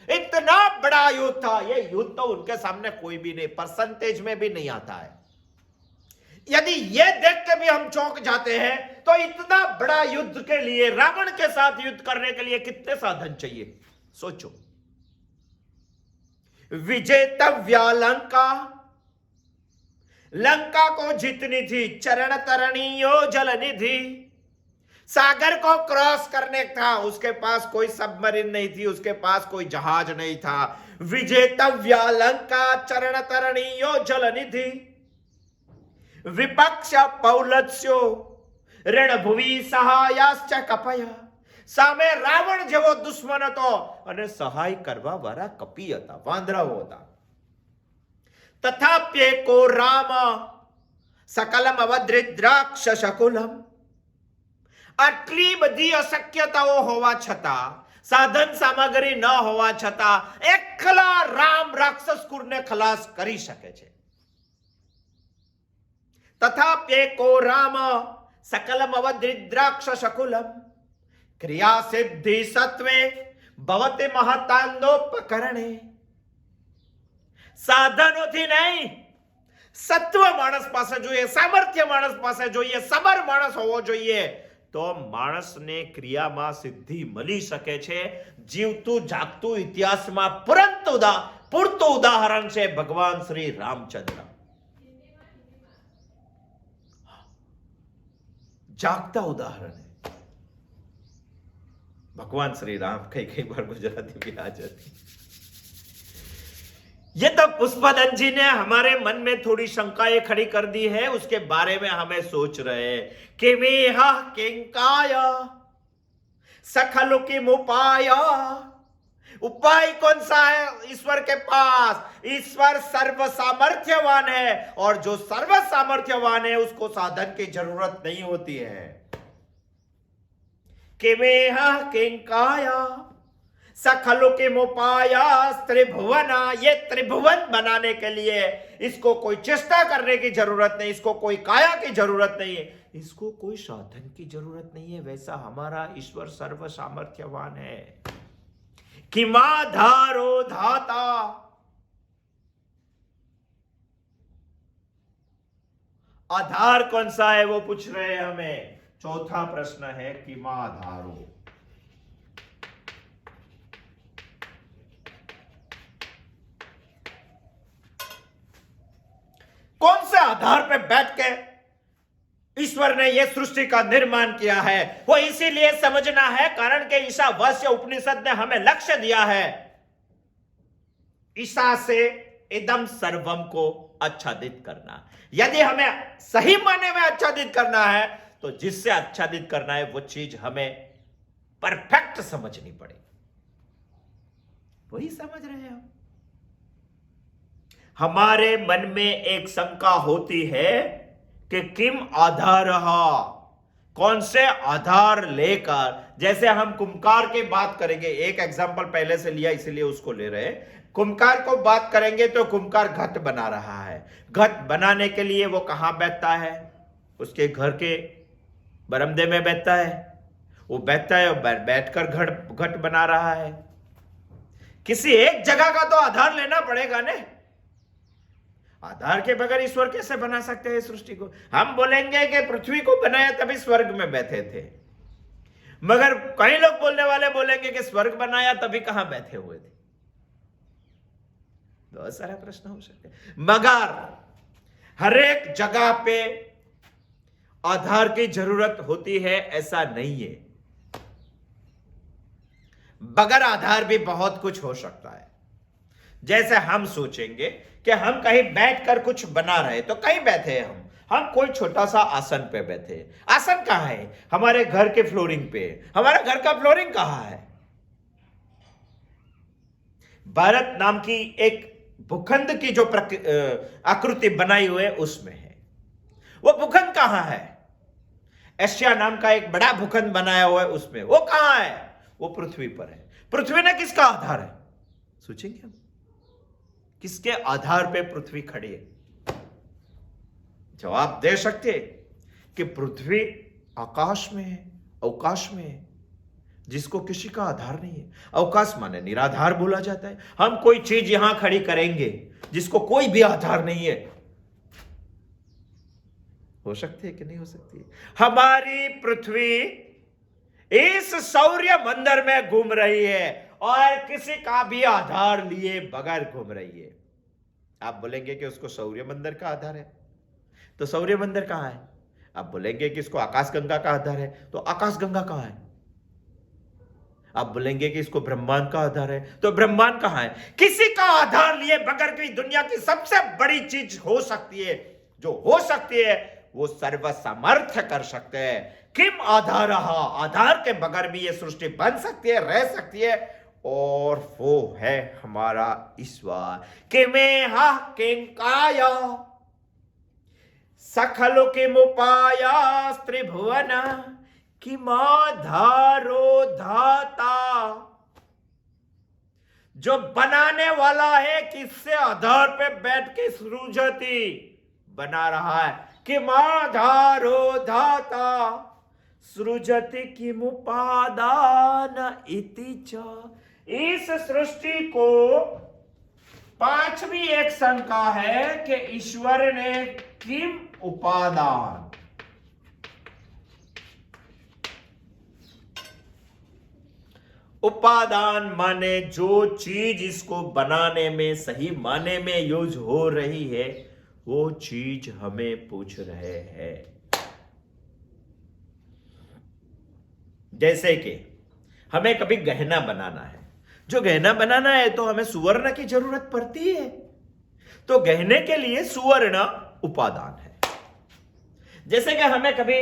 इतना बड़ा युद्ध था, ये युद्ध तो उनके सामने कोई भी नहीं, परसेंटेज में भी नहीं आता है। यदि ये देख के भी हम चौंक जाते हैं तो इतना बड़ा युद्ध के लिए, रावण के साथ युद्ध करने के लिए कितने साधन चाहिए, सोचो। विजेतव्या लंका, लंका को जीतनी थी, चरण तरणीयो जल निधि, सागर को क्रॉस करने था, उसके पास कोई सबमरीन नहीं थी, उसके पास कोई जहाज नहीं था। विजेतव्या लंका चरण तरणीयो जल निधि, विपक्ष पौलत्स्यो रणभुवि सहायाश्च कपय, સામે રાવણ જેવો દુશ્મન હતો અને સહાય કરવા વાળા કપી હતા, વાંદરાઓ હતા. તથાપ્યેકો રામ સકલમ અવદ્રિદ્રાક્ષ શકુલમ, આટલી બધી અશક્યતાઓ હોવા છતાં, સાધન સામગ્રી ન હોવા છતાં એકલા રામ રાક્ષસ કુળને ખલાસ કરી શકે છે. તથાપ્યેકો રામ સકલમ અવદ્રિદ્રાક્ષ શકુલમ, ક્રિયા સિદ્ધિ સત્વે ભવતે મહતાંદોપકરણે. સાધનોથી નહીં, સત્વ માણસ પાસે જોઈએ, સામર્થ્ય માણસ પાસે જોઈએ, સબર માણસ હોવો જોઈએ, તો માણસને ક્રિયામાં સિદ્ધિ મળી શકે છે. જીવતું જાગતું ઇતિહાસમાં પૂરતું ઉદાહરણ છે ભગવાન શ્રી રામચંદ્ર. जागता उदाहरण है भगवान श्री राम. कई बार गुजराती भी आ जाती. ये तो पुष्पदन जी ने हमारे मन में थोड़ी शंकाएं खड़ी कर दी है, उसके बारे में हमें सोच रहे हैं कि वेहा किंकाय सखलु की मुपाय. उपाय कौन सा है ईश्वर के पास? ईश्वर सर्व सामर्थ्यवान है, और जो सर्व सामर्थ्यवान है उसको साधन की जरूरत नहीं होती है. किमेह किंकाया सखलु के मुपाया त्रिभुवना. ये त्रिभुवन बनाने के लिए इसको कोई चेष्टा करने की जरूरत नहीं, इसको कोई काया की जरूरत नहीं है, इसको कोई साधन की जरूरत नहीं है. वैसा हमारा ईश्वर सर्व सामर्थ्यवान है. किमाधारो धाता, आधार कौन सा है वो पूछ रहे हैं हमें. चौथा प्रश्न है किमाधारो. कौन से आधार पे बैठ के ईश्वर ने ये सृष्टि का निर्माण किया है वो इसीलिए समझना है कारण के ईशावास्य उपनिषद ने हमें लक्ष्य दिया है ईशा से इदम सर्वम को आच्छादित करना। यदि हमें सही माने में आच्छादित करना है तो जिससे आच्छादित करना है वो चीज हमें परफेक्ट समझनी पड़ेगी। वही समझ रहे हैं हमारे मन में एक शंका होती है कि किम आधारः, कौन से आधार लेकर, जैसे हम कुम्हार की बात करेंगे, एक एग्जांपल पहले से लिया इसीलिए उसको ले रहे हैं। कुम्हार को बात करेंगे तो कुम्हार घट बना रहा है, घट बनाने के लिए वो कहां बैठता है? उसके घर के बरामदे में बैठता है, वो बैठता है और बैठकर घट बना रहा है। किसी एक जगह का तो आधार लेना पड़ेगा ने। आधार के बगैर ईश्वर कैसे बना सकते हैं सृष्टि को? हम बोलेंगे कि पृथ्वी को बनाया तभी स्वर्ग में बैठे थे, मगर कई लोग बोलने वाले बोलेंगे कि स्वर्ग बनाया तभी कहां बैठे हुए थे। बहुत सारा प्रश्न हो सकते हैं, मगर हर एक जगह पे आधार की जरूरत होती है ऐसा नहीं है। बगैर आधार भी बहुत कुछ हो सकता है। जैसे हम सोचेंगे कि हम कहीं बैठकर कुछ बना रहे, तो कहीं बैठे हैं हम कोई छोटा सा आसन पे बैठे। आसन कहां है? हमारे घर के फ्लोरिंग पे। हमारा घर का फ्लोरिंग कहां है? भारत नाम की एक भूखंड की जो आकृति बनाई हुई है उसमें है। वो भूखंड कहां है? एशिया नाम का एक बड़ा भूखंड बनाया हुआ है उसमें, वो कहां है? वो पृथ्वी पर है। पृथ्वी ने किसका आधार है? सोचेंगे हम, किसके आधार पे पृथ्वी खड़ी है? जवाब दे सकते कि पृथ्वी आकाश में है, अवकाश में है, जिसको किसी का आधार नहीं है। अवकाश माने निराधार बोला जाता है। हम कोई चीज यहां खड़ी करेंगे जिसको कोई भी आधार नहीं है, हो सकती है कि नहीं हो सकती है? हमारी पृथ्वी इस सौर्य मंदिर में घूम रही है और किसी का भी आधार लिए बगैर घूम रही है। आप बोलेंगे कि उसको सौर्य मंदिर का आधार है, तो सौर्य मंदिर कहां है? आप बोलेंगे कि इसको आकाशगंगा का आधार है, तो आकाशगंगा कहां है? आप बोलेंगे कि इसको ब्रह्मांड का आधार है, तो ब्रह्मांड कहां है? किसी का आधार लिए बगैर की दुनिया की सबसे बड़ी चीज हो सकती है, जो हो सकती है वो सर्वसमर्थ कर सकते हैं। किम आधारः, आधार के बगैर भी ये सृष्टि बन सकती है, रह सकती है, और वो है हमारा ईश्वर। किमेह किंकाय सकल किमुपाय त्रिभुवन किमाधारो धाता। जो बनाने वाला है किससे आधार पे बैठ के सृजति बना रहा है? किमाधारो धाता सृजति किमुपादान इति च। इस सृष्टि को पांचवी एक शंका है कि ईश्वर ने किम उपादान, उपादान माने जो चीज इसको बनाने में सही माने में यूज हो रही है वो चीज हमें पूछ रहे हैं। जैसे कि हमें कभी गहना बनाना है, जो गहना बनाना है तो हमें सुवर्ण की जरूरत पड़ती है, तो गहने के लिए सुवर्ण उपादान है। जैसे कि हमें कभी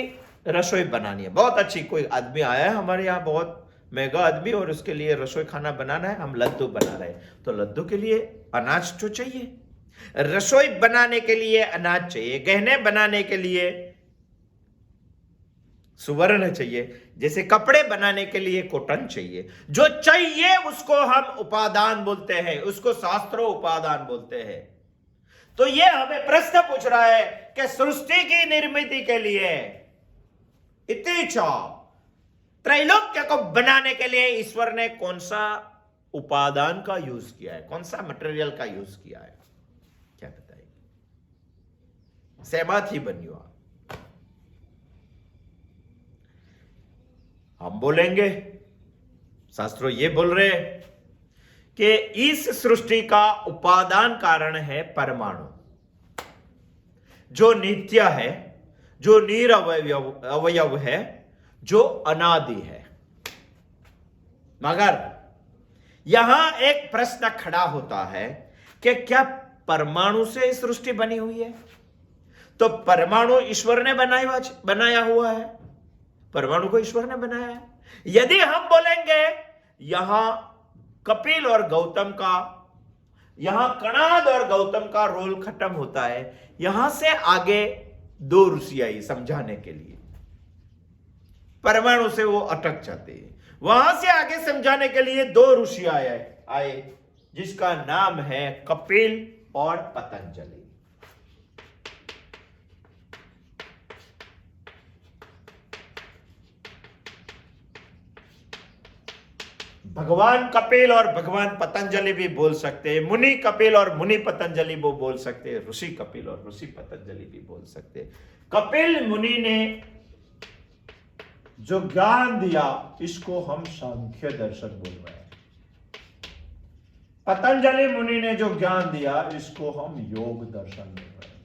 रसोई बनानी है, बहुत अच्छी कोई आदमी आया है हमारे यहाँ, बहुत महंगा आदमी, और उसके लिए रसोई खाना बनाना है, हम लड्डू बना रहे हैं, तो लड्डू के लिए अनाज तो चाहिए, रसोई बनाने के लिए अनाज चाहिए, गहने बनाने के लिए सुवर्ण चाहिए, जैसे कपड़े बनाने के लिए कॉटन चाहिए। जो चाहिए उसको हम उपादान बोलते हैं, उसको शास्त्रों उपादान बोलते हैं। तो ये हमें प्रश्न पूछ रहा है कि सृष्टि की निर्मिति के लिए इति च, त्रैलोक्य को बनाने के लिए ईश्वर ने कौन सा उपादान का यूज किया है, कौन सा मटेरियल का यूज किया है? क्या बताइए? सहमत ही बनियो आप। हम बोलेंगे, शास्त्रों ये बोल रहे कि इस सृष्टि का उपादान कारण है परमाणु, जो नित्य है, जो निरवयव अवयव है, जो अनादि है। मगर यहां एक प्रश्न खड़ा होता है कि क्या परमाणु से सृष्टि बनी हुई है? तो परमाणु ईश्वर ने बनाया हुआ है, परमाणु को ईश्वर ने बनाया है। यदि हम बोलेंगे यहां कपिल और गौतम का, यहां कणाद और गौतम का रोल खत्म होता है, यहां से आगे दो ऋषि आई समझाने के लिए, परमाणु से वो अटक जाते हैं। वहां से आगे समझाने के लिए दो ऋषि आए जिसका नाम है कपिल और पतंजलि। भगवान कपिल और भगवान पतंजलि भी बोल सकते हैं, मुनि कपिल और मुनि पतंजलि वो बोल सकते हैं, ऋषि कपिल और ऋषि पतंजलि भी बोल सकते हैं। कपिल मुनि ने जो ज्ञान दिया इसको हम सांख्य दर्शन बोल रहे हैं। पतंजलि मुनि ने जो ज्ञान दिया इसको हम योग दर्शन बोल रहे हैं।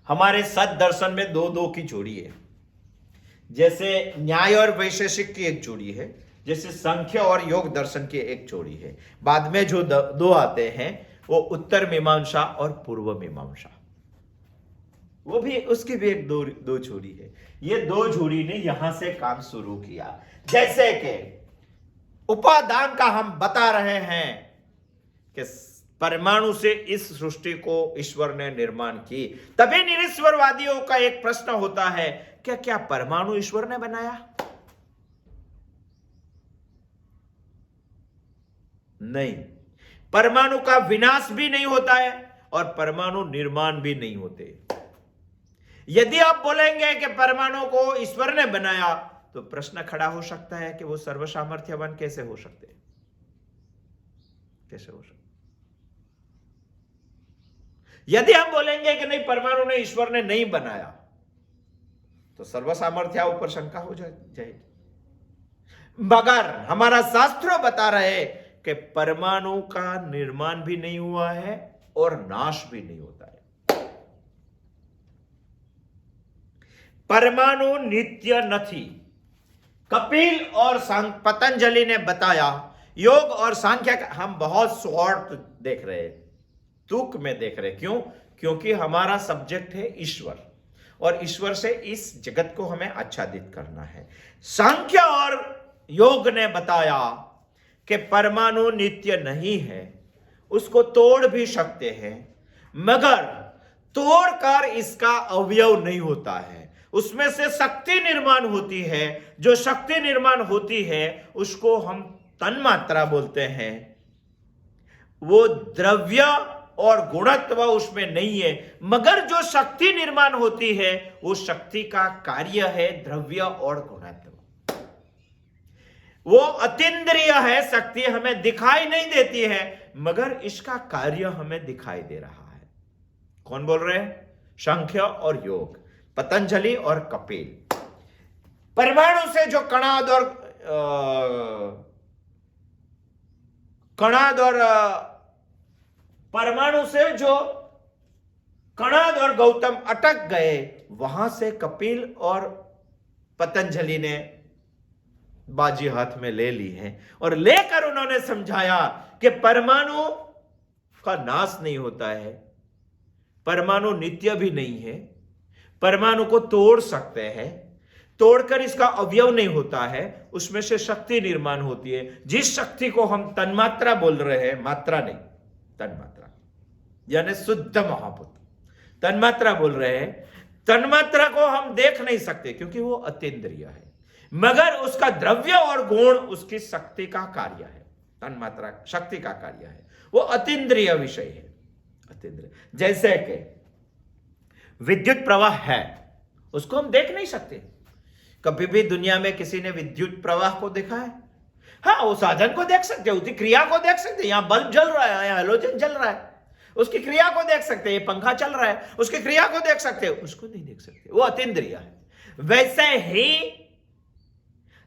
हमारे सद दर्शन में दो दो की जोड़ी है, जैसे न्याय और वैशेषिक की एक जोड़ी है, जैसे संख्य और योग दर्शन की एक जोड़ी है। बाद में जो दो आते हैं वो उत्तर मीमांसा और पूर्व मीमांसा, वो भी उसकी भी एक दो जोड़ी है। ये दो जोड़ी ने यहां से काम शुरू किया। जैसे कि उपादान का हम बता रहे हैं कि परमाणु से इस सृष्टि को ईश्वर ने निर्माण की, तभी निरीश्वरवादियों का एक प्रश्न होता है कि क्या परमाणु ईश्वर ने बनाया? नहीं, परमाणु का विनाश भी नहीं होता है और परमाणु निर्माण भी नहीं होते। यदि आप बोलेंगे कि परमाणु को ईश्वर ने बनाया तो प्रश्न खड़ा हो सकता है कि वो सर्वसामर्थ्यवान कैसे हो सकते? कैसे हो सकते? यदि हम बोलेंगे कि नहीं, परमाणु ने ईश्वर ने नहीं बनाया, तो सर्वसामर्थ्य ऊपर शंका हो जाएगी। मगर हमारा शास्त्र बता रहे कि परमाणु का निर्माण भी नहीं हुआ है और नाश भी नहीं होता है। परमाणु नित्य नहीं। कपिल और पतंजलि ने बताया, योग और सांख्य का हम बहुत शॉर्ट देख रहे हैं, तुक में देख रहे हैं। क्यों? क्योंकि हमारा सब्जेक्ट है ईश्वर और ईश्वर से इस जगत को हमें आच्छादित करना है। सांख्य और योग ने बताया कि परमाणु नित्य नहीं है, उसको तोड़ भी सकते हैं, मगर तोड़कर इसका अवयव नहीं होता है। उसमें से शक्ति निर्माण होती है, जो शक्ति निर्माण होती है उसको हम तन्मात्रा बोलते हैं। वो द्रव्य और गुणत्व उसमें नहीं है, मगर जो शक्ति निर्माण होती है वो शक्ति का कार्य है द्रव्य और गुणत्व। वो अतीन्द्रिय है, शक्ति हमें दिखाई नहीं देती है, मगर इसका कार्य हमें दिखाई दे रहा है। कौन बोल रहे हैं? सांख्य और योग, पतंजलि और कपिल। परमाणु से जो कणाद और परमाणु से जो कणाद और गौतम अटक गए, वहां से कपिल और पतंजलि ने बाजी हाथ में ले ली है और लेकर उन्होंने समझाया कि परमाणु का नाश नहीं होता है, परमाणु नित्य भी नहीं है, परमाणु को तोड़ सकते हैं, तोड़कर इसका अवयव नहीं होता है, उसमें से शक्ति निर्माण होती है, जिस शक्ति को हम तन्मात्रा बोल रहे हैं, मात्रा नहीं, तन्मात्रा यानी शुद्ध महाभूत तन्मात्रा बोल रहे हैं। तन्मात्रा को हम देख नहीं सकते क्योंकि वो अतीन्द्रिय है, मगर उसका द्रव्य और गुण उसकी शक्ति का कार्य है। तन्मात्रा शक्ति का कार्य है, वो अतीन्द्रिय विषय है। अतीन्द्रिय जैसे कि विद्युत प्रवाह है, उसको हम देख नहीं सकते। कभी भी दुनिया में किसी ने विद्युत प्रवाह को देखा है? हाँ, वो साधन को देख सकते हैं, उसकी क्रिया को देख सकते हैं। यहां बल्ब जल रहा है, यहां हेलोजन जल रहा है, उसकी क्रिया को देख सकते हैं। ये पंखा चल रहा है, उसकी क्रिया को देख सकते हैं, उसको नहीं देख सकते, वो अतीन्द्रिय है। वैसे ही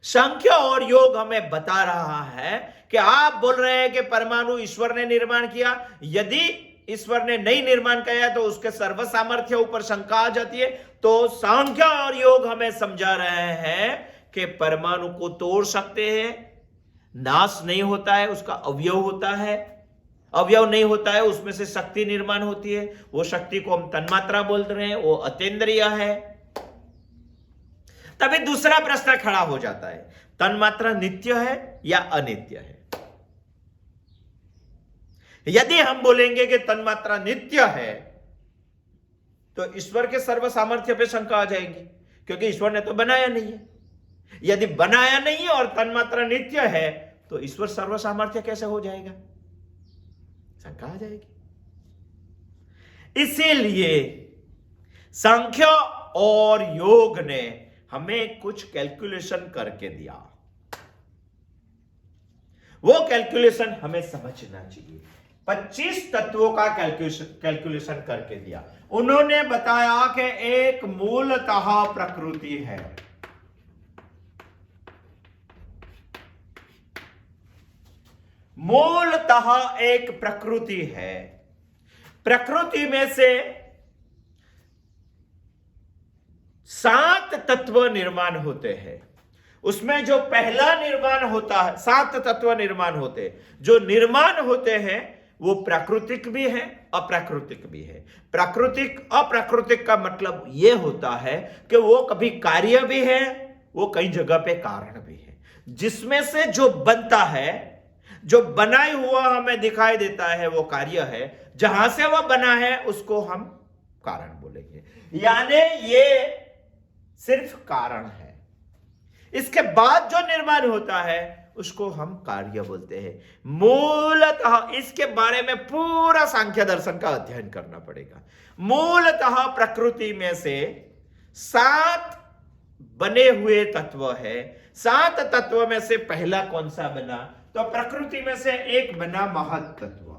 सांख्य और योग हमें बता रहा है कि आप बोल रहे हैं कि परमाणु ईश्वर ने निर्माण किया। यदि ईश्वर ने नहीं निर्माण किया तो उसके सर्व सामर्थ्य ऊपर शंका आ जाती है। तो सांख्य और योग हमें समझा रहे हैं कि परमाणु को तोड़ सकते हैं, नाश नहीं होता है, उसका अवयव होता है, अवयव नहीं होता है, उसमें से शक्ति निर्माण होती है। वो शक्ति को हम तन्मात्रा बोल रहे हैं, वो अतीन्द्रिय है। तभी दूसरा प्रश्न खड़ा हो जाता है, तन्मात्रा नित्य है या अनित्य है? यदि हम बोलेंगे कि तन्मात्रा नित्य है तो ईश्वर के सर्व सामर्थ्य पे शंका आ जाएगी, क्योंकि ईश्वर ने तो बनाया नहीं है। यदि बनाया नहीं है और तन्मात्रा नित्य है तो ईश्वर सर्व सामर्थ्य कैसे हो जाएगा? शंका आ जाएगी। इसीलिए सांख्य और योग ने हमें कुछ कैलकुलेशन करके दिया। वो कैलकुलेशन हमें समझना चाहिए। 25 तत्वों का कैलकुलेशन करके दिया। उन्होंने बताया कि एक मूलतः प्रकृति है, मूलतः एक प्रकृति है। प्रकृति में से 7 तत्व निर्माण होते हैं। उसमें जो पहला निर्माण होता है, 7 तत्व निर्माण होते हैं। जो निर्माण होते हैं वो प्राकृतिक भी है, अप्राकृतिक भी है। प्राकृतिक अप्राकृतिक का मतलब यह होता है कि वो कभी कार्य भी है, वो कई जगह पे कारण भी है। जिसमें से जो बनता है, जो बनाई हुआ हमें दिखाई देता है, वो कार्य है। जहां से वह बना है उसको हम कारण बोलेंगे। यानी ये सिर्फ कारण है। इसके बाद जो निर्माण होता है उसको हम कार्य बोलते हैं। मूलतः इसके बारे में पूरा सांख्य दर्शन का अध्ययन करना पड़ेगा। मूलतः प्रकृति में से 7 बने हुए तत्व है। 7 तत्व में से पहला कौन सा बना? तो प्रकृति में से एक बना महत् तत्व।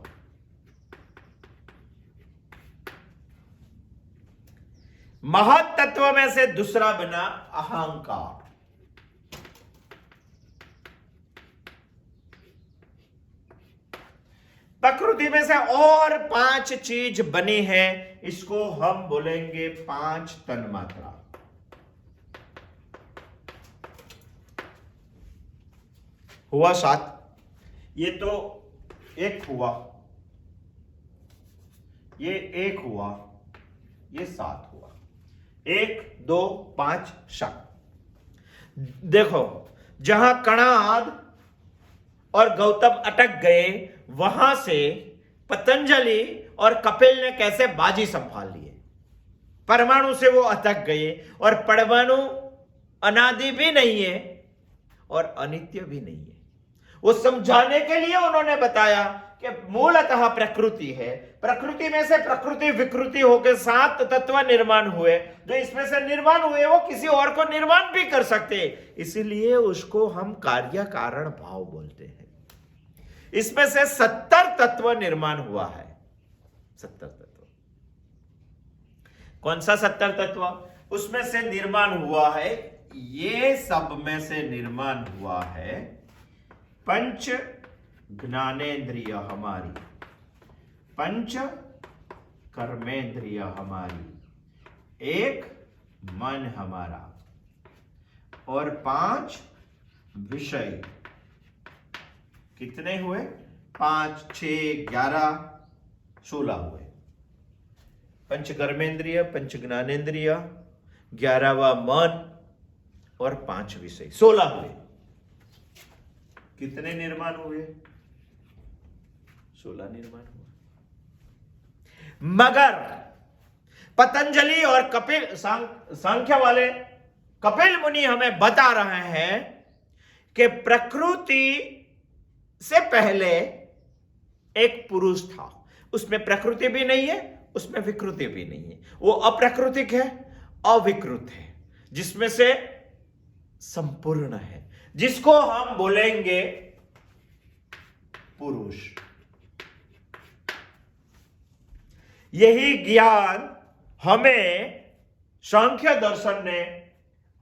महत् तत्व में से दूसरा बना अहंकार। प्रकृति में से और 5 चीज बनी है, इसको हम बोलेंगे 5 तन्मात्रा। हुआ 7। ये तो एक हुआ, ये एक हुआ, ये 7 हुआ। 1 2 5 7। देखो, जहां कणाद और गौतम अटक गए, वहां से पतंजलि और कपिल ने कैसे बाजी संभाल लिए। परमाणु से वो अटक गए, और परमाणु अनादि भी नहीं है और अनित्य भी नहीं है। वो समझाने के लिए उन्होंने बताया कि मूलतः प्रकृति है। प्रकृति में से प्रकृति विकृति होकर 7 तत्व निर्माण हुए। जो इसमें से निर्माण हुए वो किसी और को निर्माण भी कर सकते, इसीलिए उसको हम कार्य कारण भाव बोलते हैं। इसमें से 70 तत्व निर्माण हुआ है। 70 तत्व। कौन सा 70 तत्व? उसमें से निर्माण हुआ है, ये सब में से निर्माण हुआ है पंच ज्ञानेन्द्रिय हमारी, पंच कर्मेंद्रिय हमारी, एक मन हमारा, और 5 विषय। कितने हुए? 5 6 11 16 हुए। पंच कर्मेंद्रिय, पंच ज्ञानेन्द्रिय, 11वां मन और 5 विषय, 16 हुए। कितने निर्माण हुए? 16 निर्माण हुआ। मगर पतंजलि और कपिल, सांख्य वाले कपिल मुनि हमें बता रहे हैं कि प्रकृति से पहले एक पुरुष था। उसमें प्रकृति भी नहीं है, उसमें विकृति भी नहीं है। वो अप्राकृतिक है, अविकृत है, जिसमें से संपूर्ण है, जिसको हम बोलेंगे पुरुष। यही ज्ञान हमें सांख्य दर्शन ने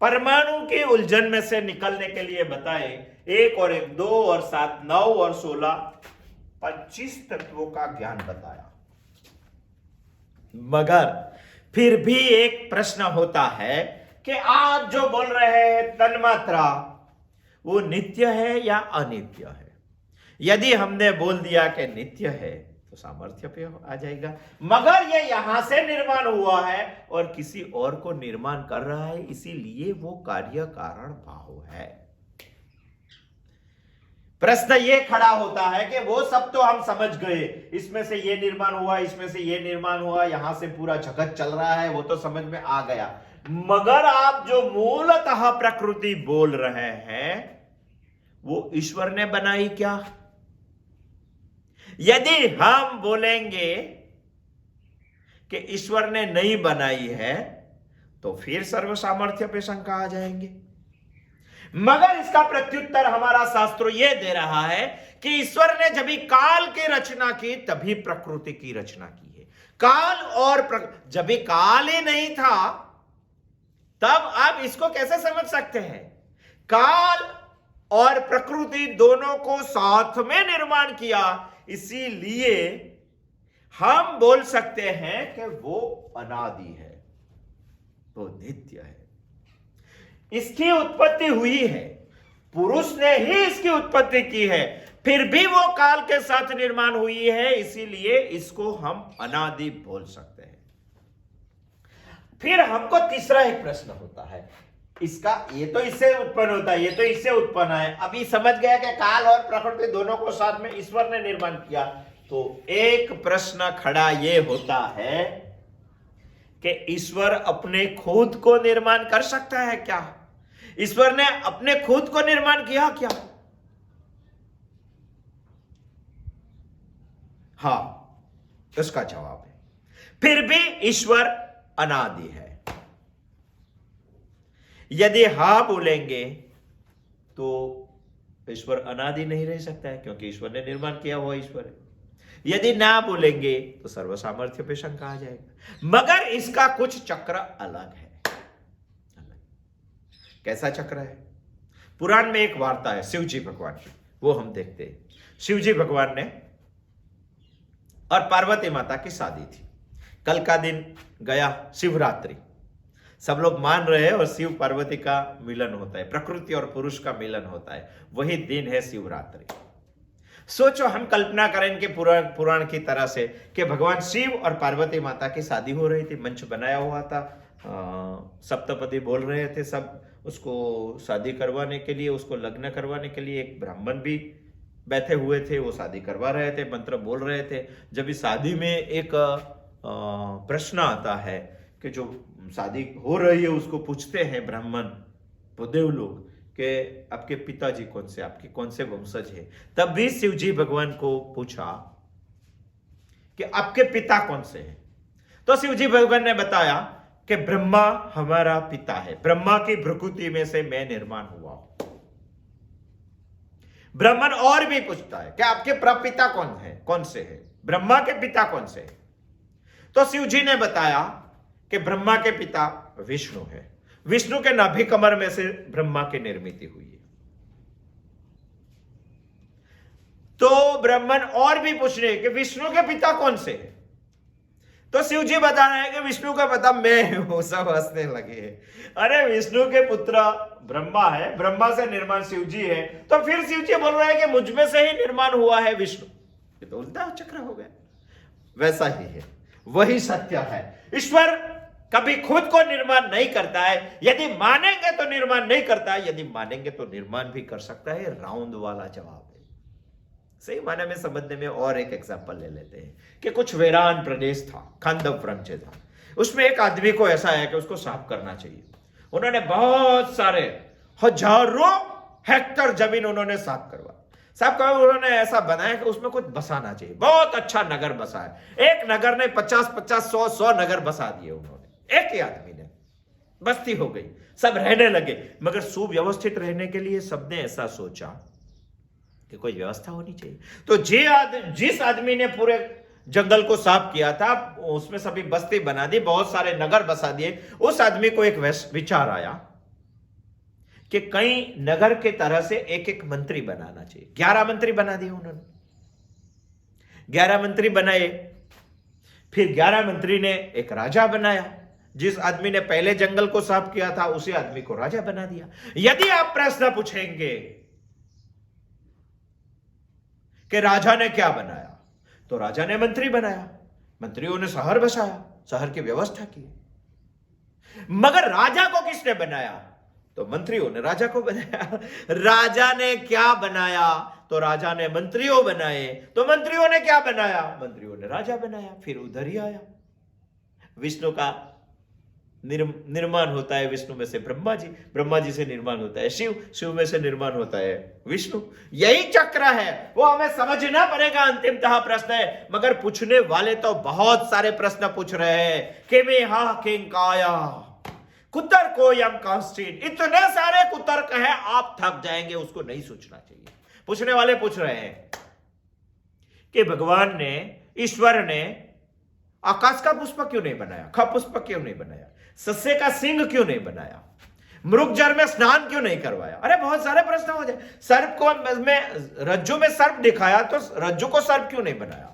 परमाणु की उलझन में से निकलने के लिए बताए। 1 और 1 2 और 7 9 और 16 25 तत्वों का ज्ञान बताया। मगर फिर भी एक प्रश्न होता है कि आप जो बोल रहे हैं तन्मात्रा, वो नित्य है या अनित्य है? यदि हमने बोल दिया कि नित्य है तो सामर्थ्य पे आ जाएगा, मगर ये यहां से निर्माण हुआ है और किसी और को निर्माण कर रहा है, इसीलिए वो कार्य कारण भाव है। प्रश्न ये खड़ा होता है कि वो सब तो हम समझ गए, इसमें से ये निर्माण हुआ, इसमें से ये निर्माण हुआ, यहां से पूरा जगत चल रहा है, वो तो समझ में आ गया, मगर आप जो मूलतः प्रकृति बोल रहे हैं वो ईश्वर ने बनाई क्या? यदि हम बोलेंगे कि ईश्वर ने नहीं बनाई है तो फिर सर्व सामर्थ्य पे शंका आ जाएंगे। मगर इसका प्रत्युत्तर हमारा शास्त्र यह दे रहा है कि ईश्वर ने जब भी काल की रचना की तभी प्रकृति की रचना की है। काल और जब भी काल ही नहीं था तब आप इसको कैसे समझ सकते हैं? काल और प्रकृति दोनों को साथ में निर्माण किया, इसीलिए हम बोल सकते हैं कि वो अनादि है, वो नित्य है। इसकी उत्पत्ति हुई है, पुरुष ने ही इसकी उत्पत्ति की है, फिर भी वो काल के साथ निर्माण हुई है, इसीलिए इसको हम अनादि बोल सकते हैं। फिर हमको तीसरा एक प्रश्न होता है, इसका ये तो इससे उत्पन्न होता है, ये तो इससे उत्पन्न है, अभी समझ गया कि काल और प्रकृति दोनों को साथ में ईश्वर ने निर्माण किया, तो एक प्रश्न खड़ा ये होता है कि ईश्वर अपने खुद को निर्माण कर सकता है क्या? ईश्वर ने अपने खुद को निर्माण किया क्या? हां, इसका जवाब है फिर भी ईश्वर अनादि है। यदि हां बोलेंगे तो ईश्वर अनादि नहीं रह सकता है, क्योंकि ईश्वर ने निर्माण किया हुआ ईश्वर है। यदि ना बोलेंगे तो सर्व सामर्थ्य पे शंका आ जाएगा। मगर इसका कुछ चक्र अलग है। कैसा चक्र है? पुराण में एक वार्ता है शिव जी भगवान की, वो हम देखते हैं। शिव जी भगवान ने और पार्वती माता की शादी थी। कल का दिन गया शिवरात्रि, सब लोग मान रहे हैं और शिव पार्वती का मिलन होता है, प्रकृति और पुरुष का मिलन होता है, वही दिन है शिवरात्रि। सोचो, हम कल्पना करें कि पुराण की तरह से कि भगवान शिव और पार्वती माता की शादी हो रही थी, मंच बनाया हुआ था, सप्तपदी बोल रहे थे सब, उसको शादी करवाने के लिए, उसको लग्न करवाने के लिए एक ब्राह्मण भी बैठे हुए थे, वो शादी करवा रहे थे, मंत्र बोल रहे थे। जब इस शादी में एक प्रश्न आता है कि जो शादी हो रही है उसको पूछते हैं ब्राह्मण देव लोग कि आपके पिताजी कौन से, आपके कौन से वंशज है, तब भी शिव जी भगवान को पूछा कि आपके पिता कौन से हैं, तो शिव जी भगवान ने बताया कि ब्रह्मा हमारा पिता है, ब्रह्मा की भ्रुकुटी में से मैं निर्माण हुआ हूं। ब्राह्मण और भी पूछता है कि आपके प्रपिता कौन है, कौन से है, ब्रह्मा के पिता कौन से है, तो शिव जी ने बताया कि ब्रह्मा के पिता विष्णु है, विष्णु के नाभि कमर में से ब्रह्मा की निर्मित हुई है। तो ब्राह्मण और भी पूछ रहे कि विष्णु के पिता कौन से है, तो शिव जी बता रहे हैं कि विष्णु का पिता मैं हूं। सब हंसने लगे हैं, अरे विष्णु के पुत्र ब्रह्मा है, ब्रह्मा से निर्माण शिव जी है, तो फिर शिव जी बोल रहे हैं कि मुझ में से ही निर्माण हुआ है विष्णु। ये तो उल्टा चक्र हो गया। वैसा ही है, वही सत्य है। ईश्वर कभी खुद को निर्माण नहीं करता है, यदि मानेंगे तो निर्माण नहीं करता है, यदि मानेंगे तो निर्माण भी कर सकता है। राउंड वाला जवाब है। सही माने में समझने में और एक एग्जांपल ले लेते हैं कि कुछ वीरान प्रदेश था, खांडव राज्य था, उसमें एक आदमी को ऐसा है कि उसको साफ करना चाहिए। उन्होंने बहुत सारे हजारों हेक्टर जमीन उन्होंने साफ करवा उन्होंने ऐसा बनाया कि उसमें कुछ बसाना चाहिए, बहुत अच्छा नगर बसा है। एक नगर ने 50-50, 100-100 नगर बसा दिए उन्होंने, एक ही आदमी ने। बस्ती हो गई, सब रहने लगे, मगर सुव्यवस्थित रहने के लिए सबने ऐसा सोचा कि कोई व्यवस्था होनी चाहिए। तो जिस आदमी ने पूरे जंगल को साफ किया था, उसमें सभी बस्ती बना दी, बहुत सारे नगर बसा दिए। उस आदमी को एक विचार आया कि कई नगर के तरह से एक एक मंत्री बनाना चाहिए। 11 मंत्री बना दिए उन्होंने, 11 मंत्री बनाए। फिर 11 मंत्री ने एक राजा बनाया। जिस आदमी ने पहले जंगल को साफ किया था उसी आदमी को राजा बना दिया। यदि आप प्रश्न पूछेंगे कि राजा ने क्या बनाया, तो राजा ने मंत्री बनाया, मंत्रियों ने शहर बसाया, शहर की व्यवस्था की। मगर राजा को किसने बनाया? तो मंत्रियों ने राजा को बनाया। राजा ने क्या बनाया? तो राजा ने मंत्रियों बनाए। तो मंत्रियों ने क्या बनाया? मंत्रियों ने राजा बनाया। फिर उधर ही आया। विष्णु का निर्माण होता है विष्णु में से ब्रह्मा जी, ब्रह्मा जी से निर्माण होता है शिव, शिव में से निर्माण होता है विष्णु। यही चक्र है, वो हमें समझना पड़ेगा। अंतिमतः प्रश्न है, मगर पूछने वाले तो बहुत सारे प्रश्न पूछ रहे हैं कि मैं हा किंकाया कुतर को यम कांस्टीन। इतने सारे कुतर्क है, आप थक जाएंगे, उसको नहीं सोचना चाहिए। पूछने वाले पूछ रहे हैं कि भगवान ने, ईश्वर ने आकाश का पुष्प क्यों नहीं बनाया, ख पुष्प क्यों नहीं बनाया, सस्य का सिंह क्यों नहीं बनाया, मृगजल में स्नान क्यों नहीं करवाया? अरे बहुत सारे प्रश्न हो जाए। सर्प को में रज्जु में सर्प दिखाया तो रज्जु को सर्प क्यों नहीं बनाया?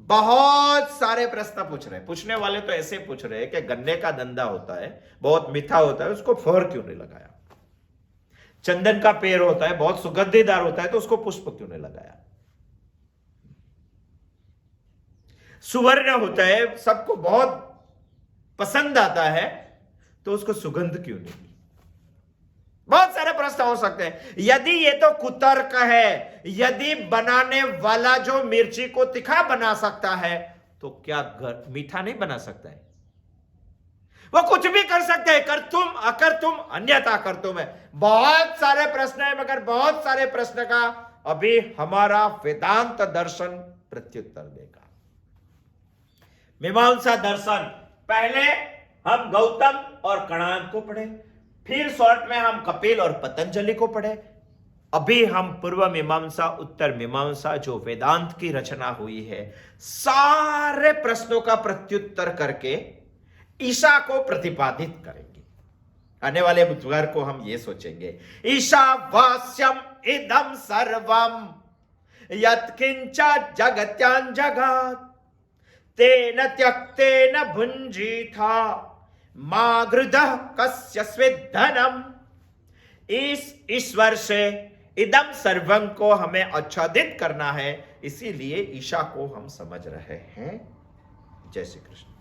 बहुत सारे प्रश्न पूछ रहे हैं। पूछने वाले तो ऐसे पूछ रहे हैं कि गन्ने का धंधा होता है, बहुत मीठा होता है, उसको फर क्यों नहीं लगाया? चंदन का पेड़ होता है, बहुत सुगंधीदार होता है, तो उसको पुष्प क्यों नहीं लगाया? सुवर्ण होता है, सबको बहुत पसंद आता है, तो उसको सुगंध क्यों नहीं? बहुत सारे प्रश्न हो सकते हैं। यदि ये तो कुतर्क है, यदि बनाने वाला जो मिर्ची को तीखा बना सकता है, तो क्या मीठा नहीं बना सकता है? वो कुछ भी कर सकते हैं, कर तुम अकर तुम अन्यथा कर तुम है। बहुत सारे प्रश्न है, मगर बहुत सारे प्रश्न का अभी हमारा वेदांत दर्शन प्रत्युत्तर देगा। मीमांसा दर्शन, पहले हम गौतम और कणाद को पढ़े, फिर शॉर्ट में हम कपिल और पतंजलि को पढ़े, अभी हम पूर्व मीमांसा उत्तर मीमांसा जो वेदांत की रचना हुई है, सारे प्रश्नों का प्रत्युत्तर करके ईशा को प्रतिपादित करेंगे। आने वाले बुधवार को हम ये सोचेंगे, ईशावास्यम इदम सर्वम यत्किंच जगत्यां जगत तेन त्यक्तेन भुंजीथा मागृदः कस्य स्विद्धनम। इस ईश्वर से इदम सर्वम को हमें आच्छादित करना है, इसीलिए ईशा को हम समझ रहे हैं। जय श्री कृष्ण।